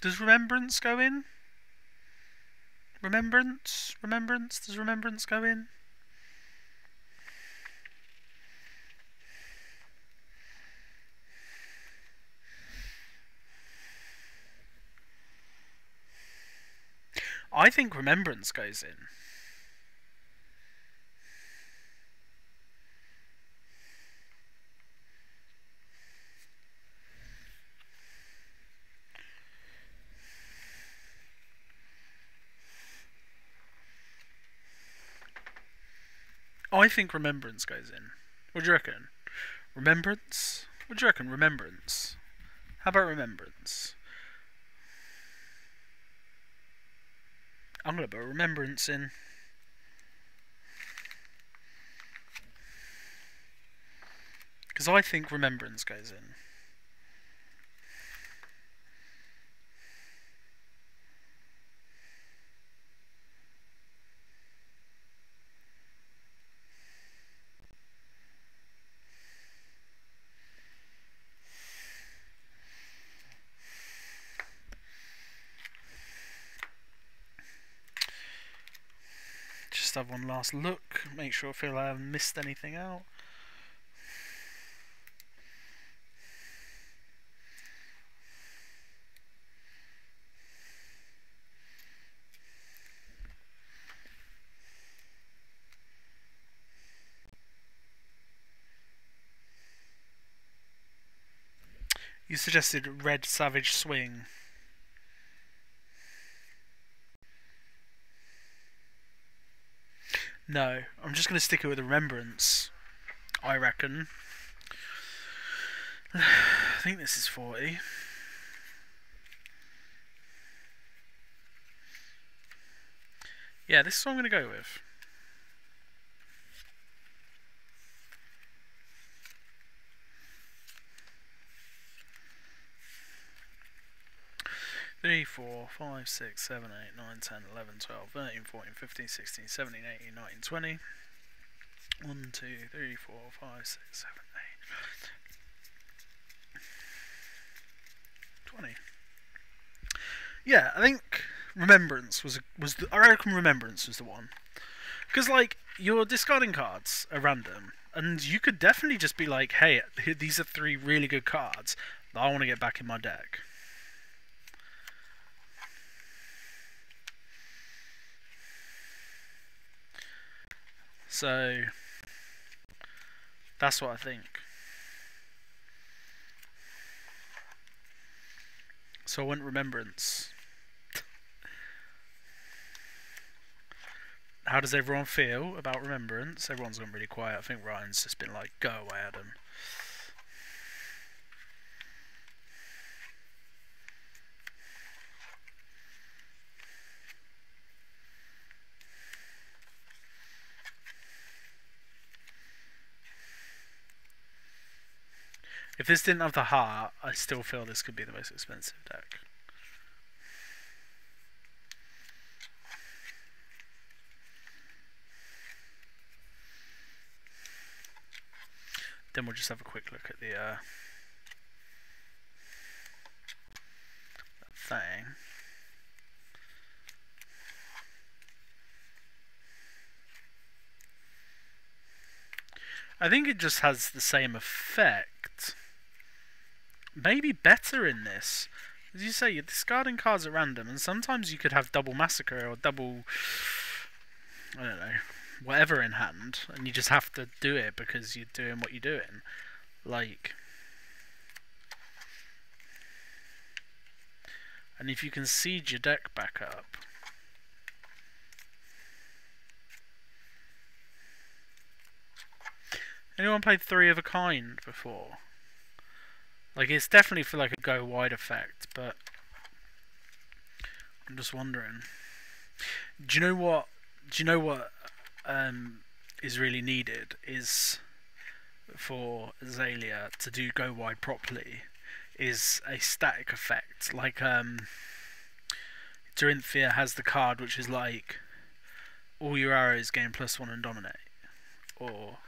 Does remembrance go in? Remembrance? Remembrance? Does remembrance go in? I think remembrance goes in. I think remembrance goes in. What do you reckon? Remembrance? What do you reckon? Remembrance? How about remembrance? I'm gonna put remembrance in. Because I think remembrance goes in. Just have one last look, make sure I feel I haven't missed anything out. You suggested Red Savage Swing. No, I'm just going to stick it with Remembrance, I reckon. I think this is 40. Yeah, this is what I'm going to go with. Three, 4, 5, 6, 7, 8, 9, 10, 11, 12, 13, 14, 15, 16, 17, 18, 19, 20. 1, 2, 3, 4, 5, 6, 7, 8, 20. Yeah, I think Remembrance I reckon Remembrance was the one. Because, like, you're discarding cards at random, and you could definitely just be like, hey, these are 3 really good cards that I want to get back in my deck. So, that's what I think. So I want Remembrance. How does everyone feel about Remembrance? Everyone's gone really quiet. I think Ryan's just been like, go away, Adam. If this didn't have the heart, I still feel this could be the most expensive deck. Then we'll just have a quick look at the thing. I think it just has the same effect. Maybe better in this. As you say, you're discarding cards at random, and sometimes you could have double Massacre or double, I don't know, whatever in hand, and you just have to do it because you're doing what you're doing. Like, and if you can siege your deck back up, anyone played Three of a Kind before? Like, it's definitely for like a go wide effect, but I'm just wondering. Do you know what? Is really needed is for Azalea to do go wide properly is a static effect. Like Dorinthia has the card which is like all your arrows gain +1 and dominate, or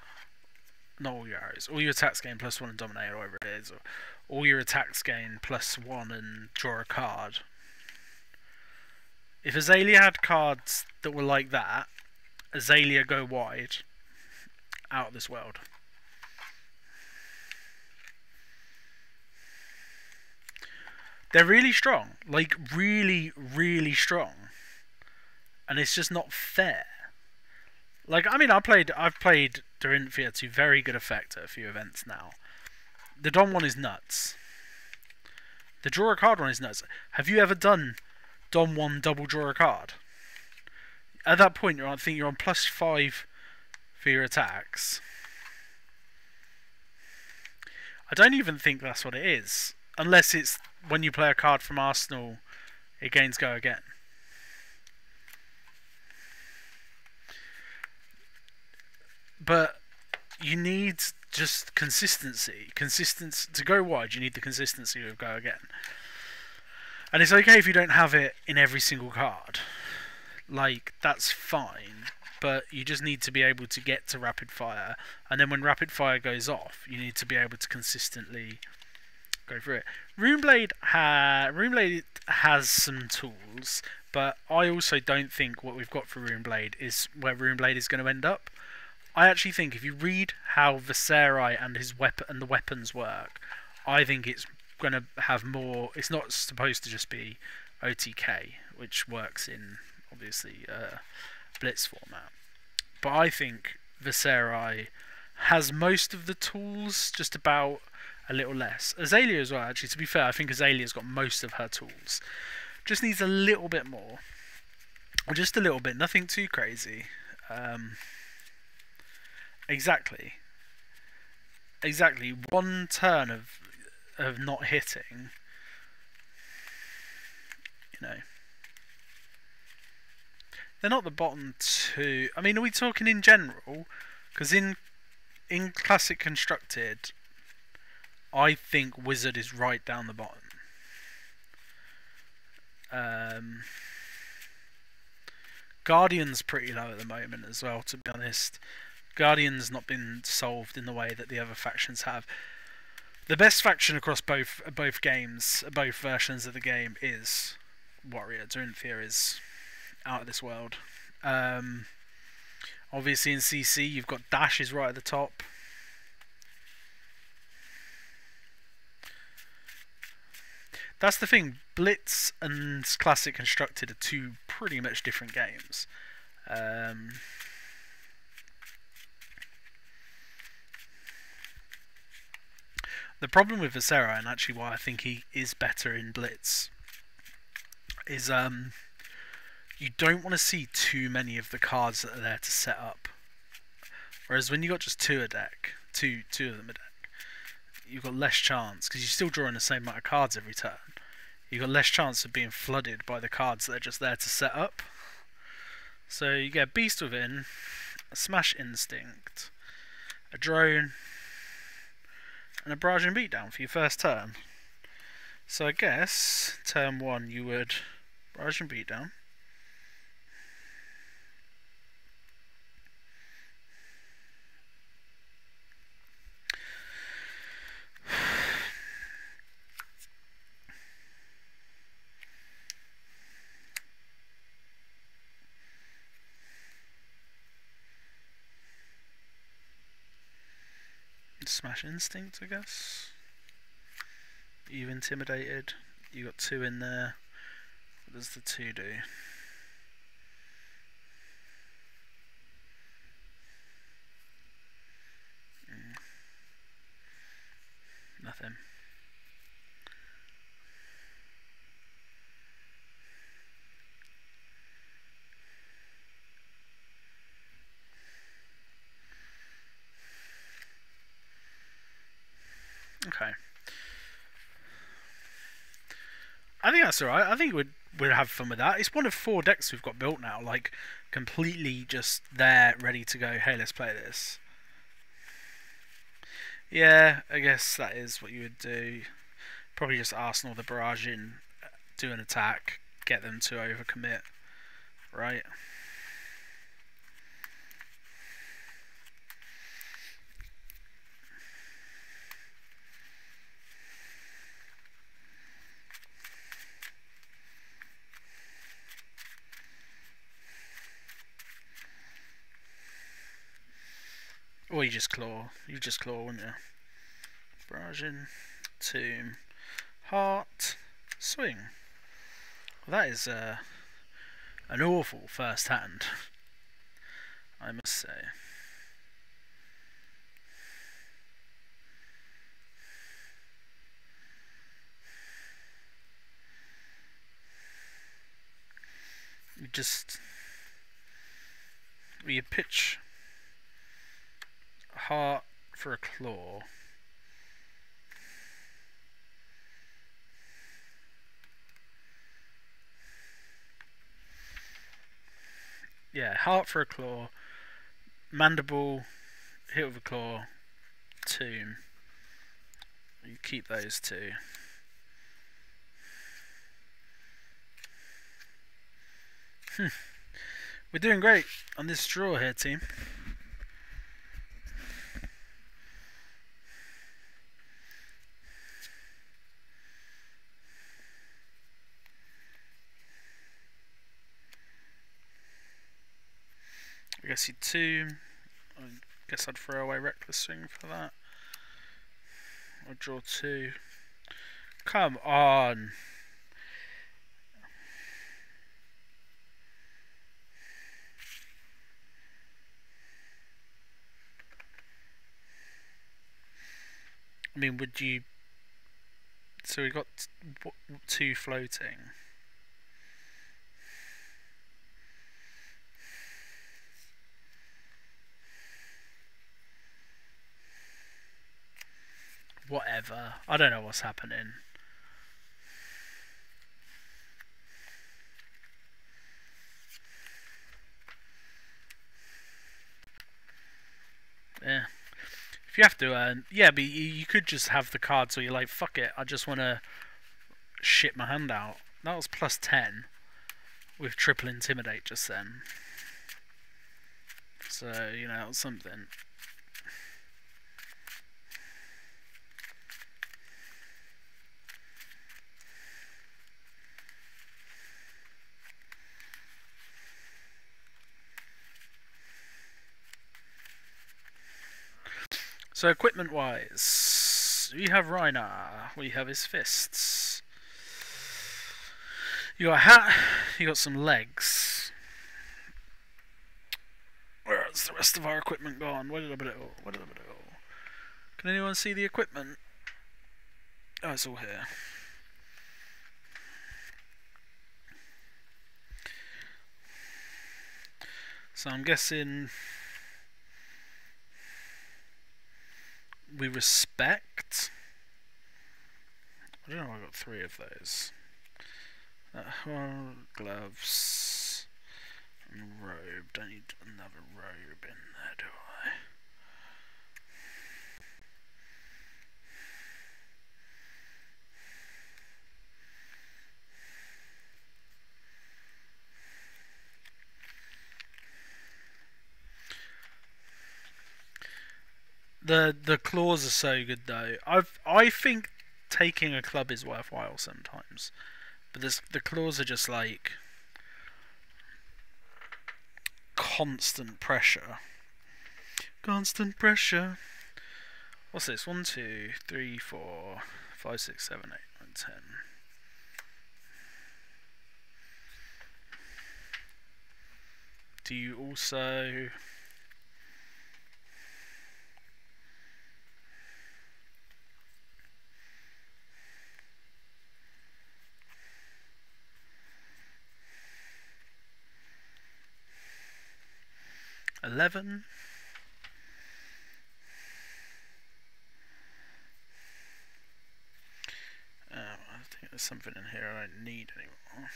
not all your arrows, all your attacks gain +1 and dominate, or whatever it is, or all your attacks gain +1 and draw a card. If Azalea had cards that were like that, Azalea go wide, out of this world. They're really strong, like really, really strong, and it's just not fair. Like, I mean, I've played Dorinthia to very good effect at a few events now. The Dom one is nuts. The draw a card one is nuts. Have you ever done Dom 1 double draw a card? At that point, I think you're on +5 for your attacks. I don't even think that's what it is. Unless it's when you play a card from Arsenal, it gains go again. But you need just consistency. To go wide, you need the consistency of go again. And it's okay if you don't have it in every single card. Like, that's fine. But you just need to be able to get to rapid fire. And then when rapid fire goes off, you need to be able to consistently go through it. Runeblade has some tools, but I also don't think what we've got for Runeblade is where Runeblade is going to end up. I actually think if you read how Viserai and the weapons work, I think it's going to have more. It's not supposed to just be OTK, which works in obviously Blitz format. But I think Viserai has most of the tools, just about a little less. Azalea as well, actually, to be fair, I think Azalea's got most of her tools. Just needs a little bit more. Or just a little bit, nothing too crazy. Exactly. One turn of not hitting, you know. They're not the bottom two. I mean, are we talking in general? Because in Classic Constructed, I think Wizard is right down the bottom. Guardian's pretty low at the moment as well, to be honest. Guardian's not been solved in the way that the other factions have. The best faction across both games, both versions of the game, is Warrior. Dorinthia is out of this world. Obviously in CC you've got Dash is right at the top. That's the thing, Blitz and Classic Constructed are two pretty much different games. The problem with Viserai, and actually why I think he is better in Blitz, is you don't want to see too many of the cards that are there to set up. Whereas when you got just two of them a deck, you've got less chance, because you're still drawing the same amount of cards every turn. You've got less chance of being flooded by the cards that are just there to set up. So you get a Beast Within, a Smash Instinct, a Drone, and a Barrage and Beatdown for your first turn. So I guess turn 1 you would Barrage and Beatdown. Smash Instinct, I guess. You intimidated. You got 2 in there. What does the 2 do? Nothing. Okay. I think that's alright. I think we'd have fun with that. It's one of 4 decks we've got built now, like completely just there, ready to go. Hey, let's play this. Yeah, I guess that is what you would do. Probably just Arsenal the Barrage in, do an attack, get them to overcommit, right? Or you just claw. You just claw, wouldn't you? Barraging, Tomb, Heart, Swing. Well, that is an awful first hand, I must say. You pitch Heart for a claw. Yeah, Heart for a claw. Mandible, hit with a claw. Tomb. You keep those 2. We're doing great on this draw here, team. I guess you'd 2. I guess I'd throw away Reckless Swing for that. I'll draw 2. Come on. I mean, would you... So we got 2 floating. Whatever. I don't know what's happening. Yeah. If you have to, yeah, but you could just have the cards where you're like, fuck it, I just want to shit my hand out. That was plus 10 with triple intimidate just then. So, you know, that was something. So equipment wise, we have Rhinar, we have his fists. You got a hat, you got some legs. Where's the rest of our equipment gone? Where did I put it all? Where did I put it all? Can anyone see the equipment? Oh, it's all here. So I'm guessing we respect. I don't know. I got 3 of those. Gloves and robe. Don't need another robe in there, do I? The claws are so good though. I think taking a club is worthwhile sometimes, but the claws are just like constant pressure. Constant pressure. What's this? 1, 2, 3, 4, 5, 6, 7, 8, 9, 10. Do you also... $11. I think there's something in here I don't need anymore.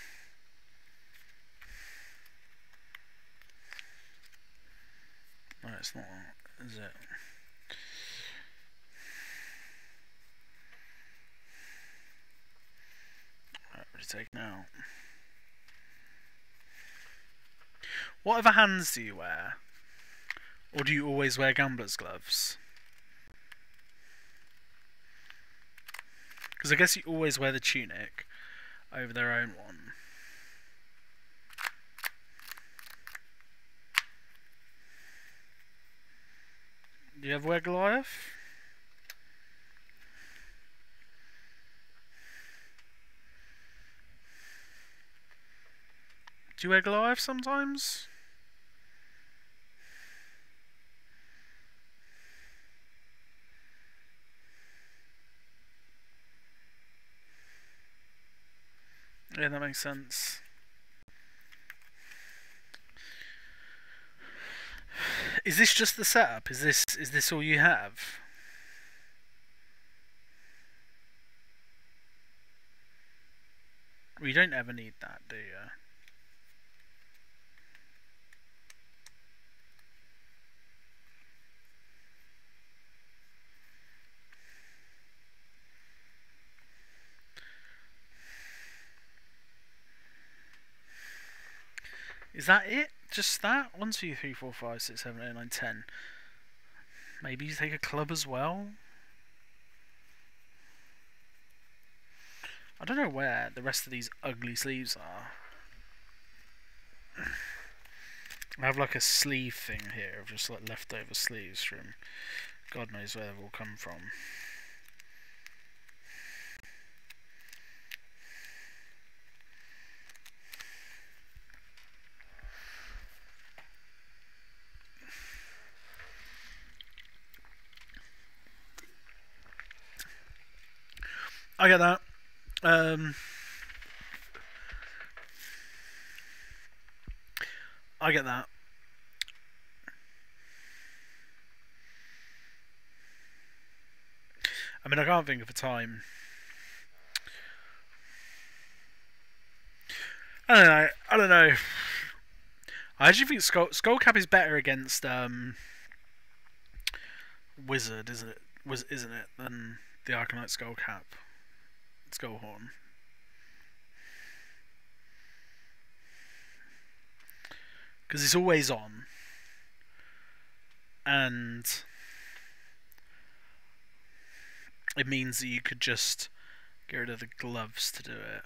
No, it's not, is it? Right, what to take now? What other hands do you wear? Or do you always wear gambler's gloves? Because I guess you always wear the tunic over their own one. Do you ever wear Goliath? Do you wear Goliath sometimes? Yeah, that makes sense. Is this just the setup? Is this all you have? We don't ever need that, do you? Is that it? Just that? 1, 2, 3, 4, 5, 6, 7, 8, 9, 10. Maybe you take a club as well? I don't know where the rest of these ugly sleeves are. I have like a sleeve thing here of just like leftover sleeves from God knows where they've all come from. I get that. I get that. I mean, I can't think of a time. I don't know. I actually think Skullcap is better against Wizard, isn't it, than the Arcanite Skullcap, Skullhorn. Because it's always on, and it means that you could just get rid of the gloves to do it.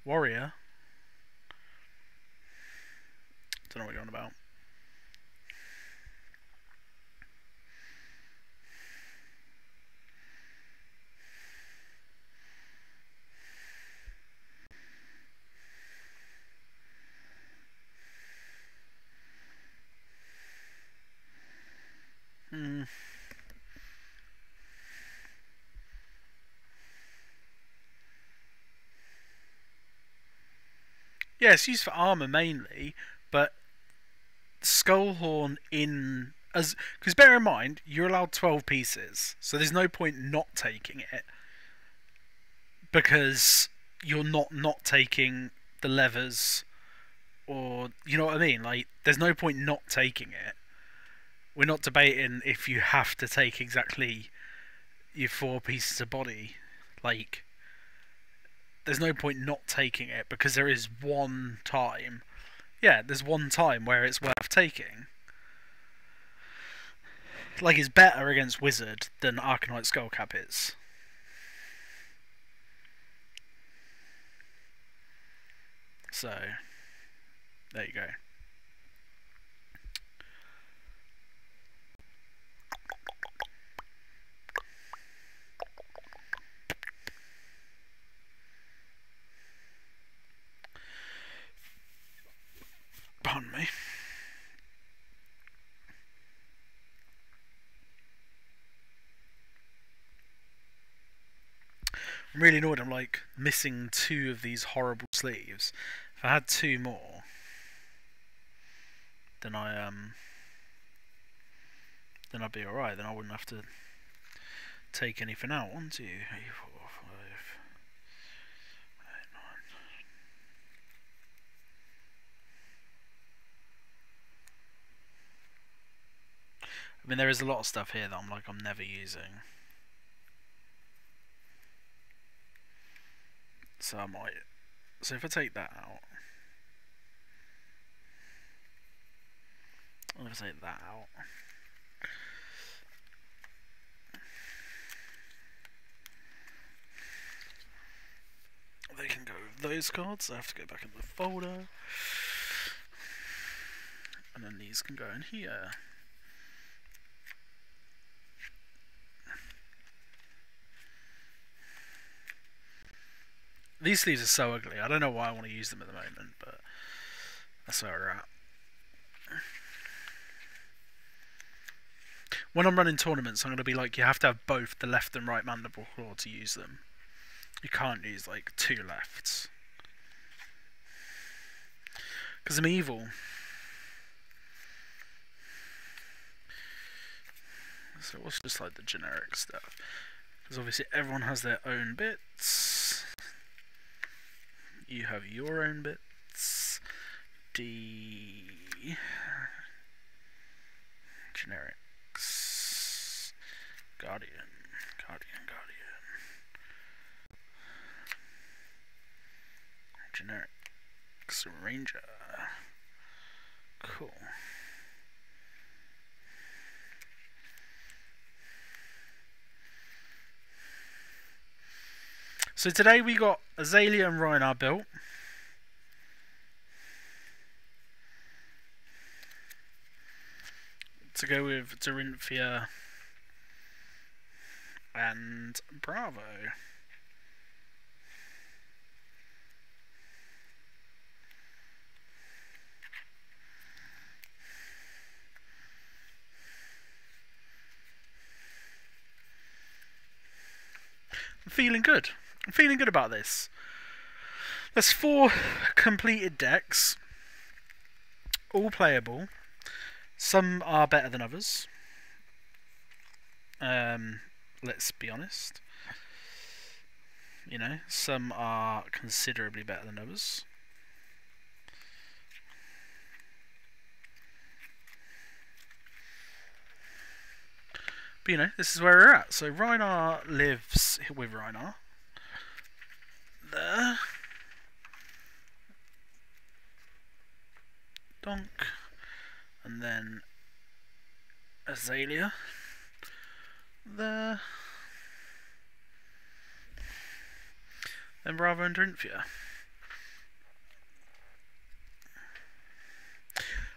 Warrior? Don't know what you're on about. Yeah, it's used for armor mainly, but Skullhorn in as because bear in mind you're allowed 12 pieces, so there's no point not taking it because you're not taking the levers, or you know what I mean. Like, there's no point not taking it. We're not debating if you have to take exactly your 4 pieces of body. Like, there's no point not taking it because there is one time. Yeah, there's one time where it's worth taking. Like, it's better against Wizard than Arcanite Skullcap is. So, there you go. Pardon me. I'm really annoyed. I'm like missing 2 of these horrible sleeves. If I had 2 more, then then I'd be alright. Then I wouldn't have to take anything out. 1, 2, 3, 4, 5, 8, 9. I mean, there is a lot of stuff here that I'm never using. So I might. So if I take that out, if I take that out, they can go with those cards. I have to go back in the folder, and then these can go in here. These sleeves are so ugly. I don't know why I want to use them at the moment, but that's where we're at. When I'm running tournaments, I'm going to be like, you have to have both the left and right Mandible Claw to use them. You can't use like 2 lefts. Because I'm evil. So what's just like the generic stuff? Because obviously everyone has their own bits. You have your own bits. D. Generics. Guardian. Generics. Ranger. Cool. So today we got Azalea and Rhinar built. To go with Dorinthia and Bravo. I'm feeling good. I'm feeling good about this. There's 4 completed decks, all playable. Some are better than others. Let's be honest. You know, some are considerably better than others. But you know, this is where we're at. So Rhinar lives with Rhinar. There. Donk. And then Azalea. There. Then Bravo and Dorinthia.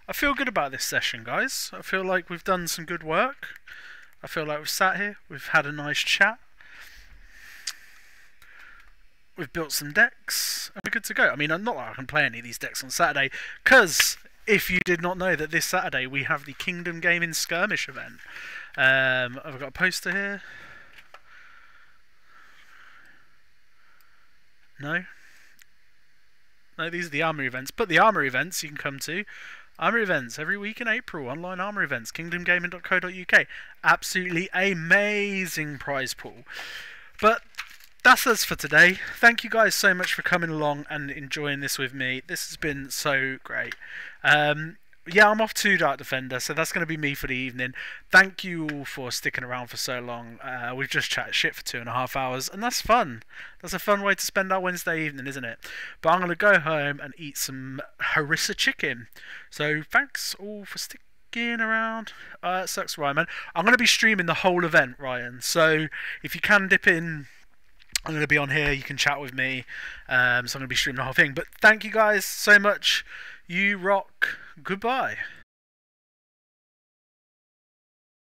I feel good about this session, guys. I feel like we've done some good work. I feel like we've sat here, we've had a nice chat. We've built some decks, and we're good to go. I mean, not that I can play any of these decks on Saturday, because if you did not know that this Saturday we have the Kingdom Gaming Skirmish event. I've got a poster here. No? No, these are the Armory events. But the Armory events you can come to. Armory events every week in April. Online Armory events. KingdomGaming.co.uk. Absolutely amazing prize pool. But that's us for today. Thank you guys so much for coming along and enjoying this with me. This has been so great. Yeah, I'm off to Dark Defender, so that's going to be me for the evening. Thank you all for sticking around for so long. We've just chatted shit for 2.5 hours, and that's fun. That's a fun way to spend our Wednesday evening, isn't it? But I'm going to go home and eat some harissa chicken. So thanks all for sticking around. Sucks, Ryan, man. I'm going to be streaming the whole event, Ryan. So if you can dip in, I'm going to be on here. You can chat with me. So I'm going to be streaming the whole thing. But thank you guys so much. You rock. Goodbye.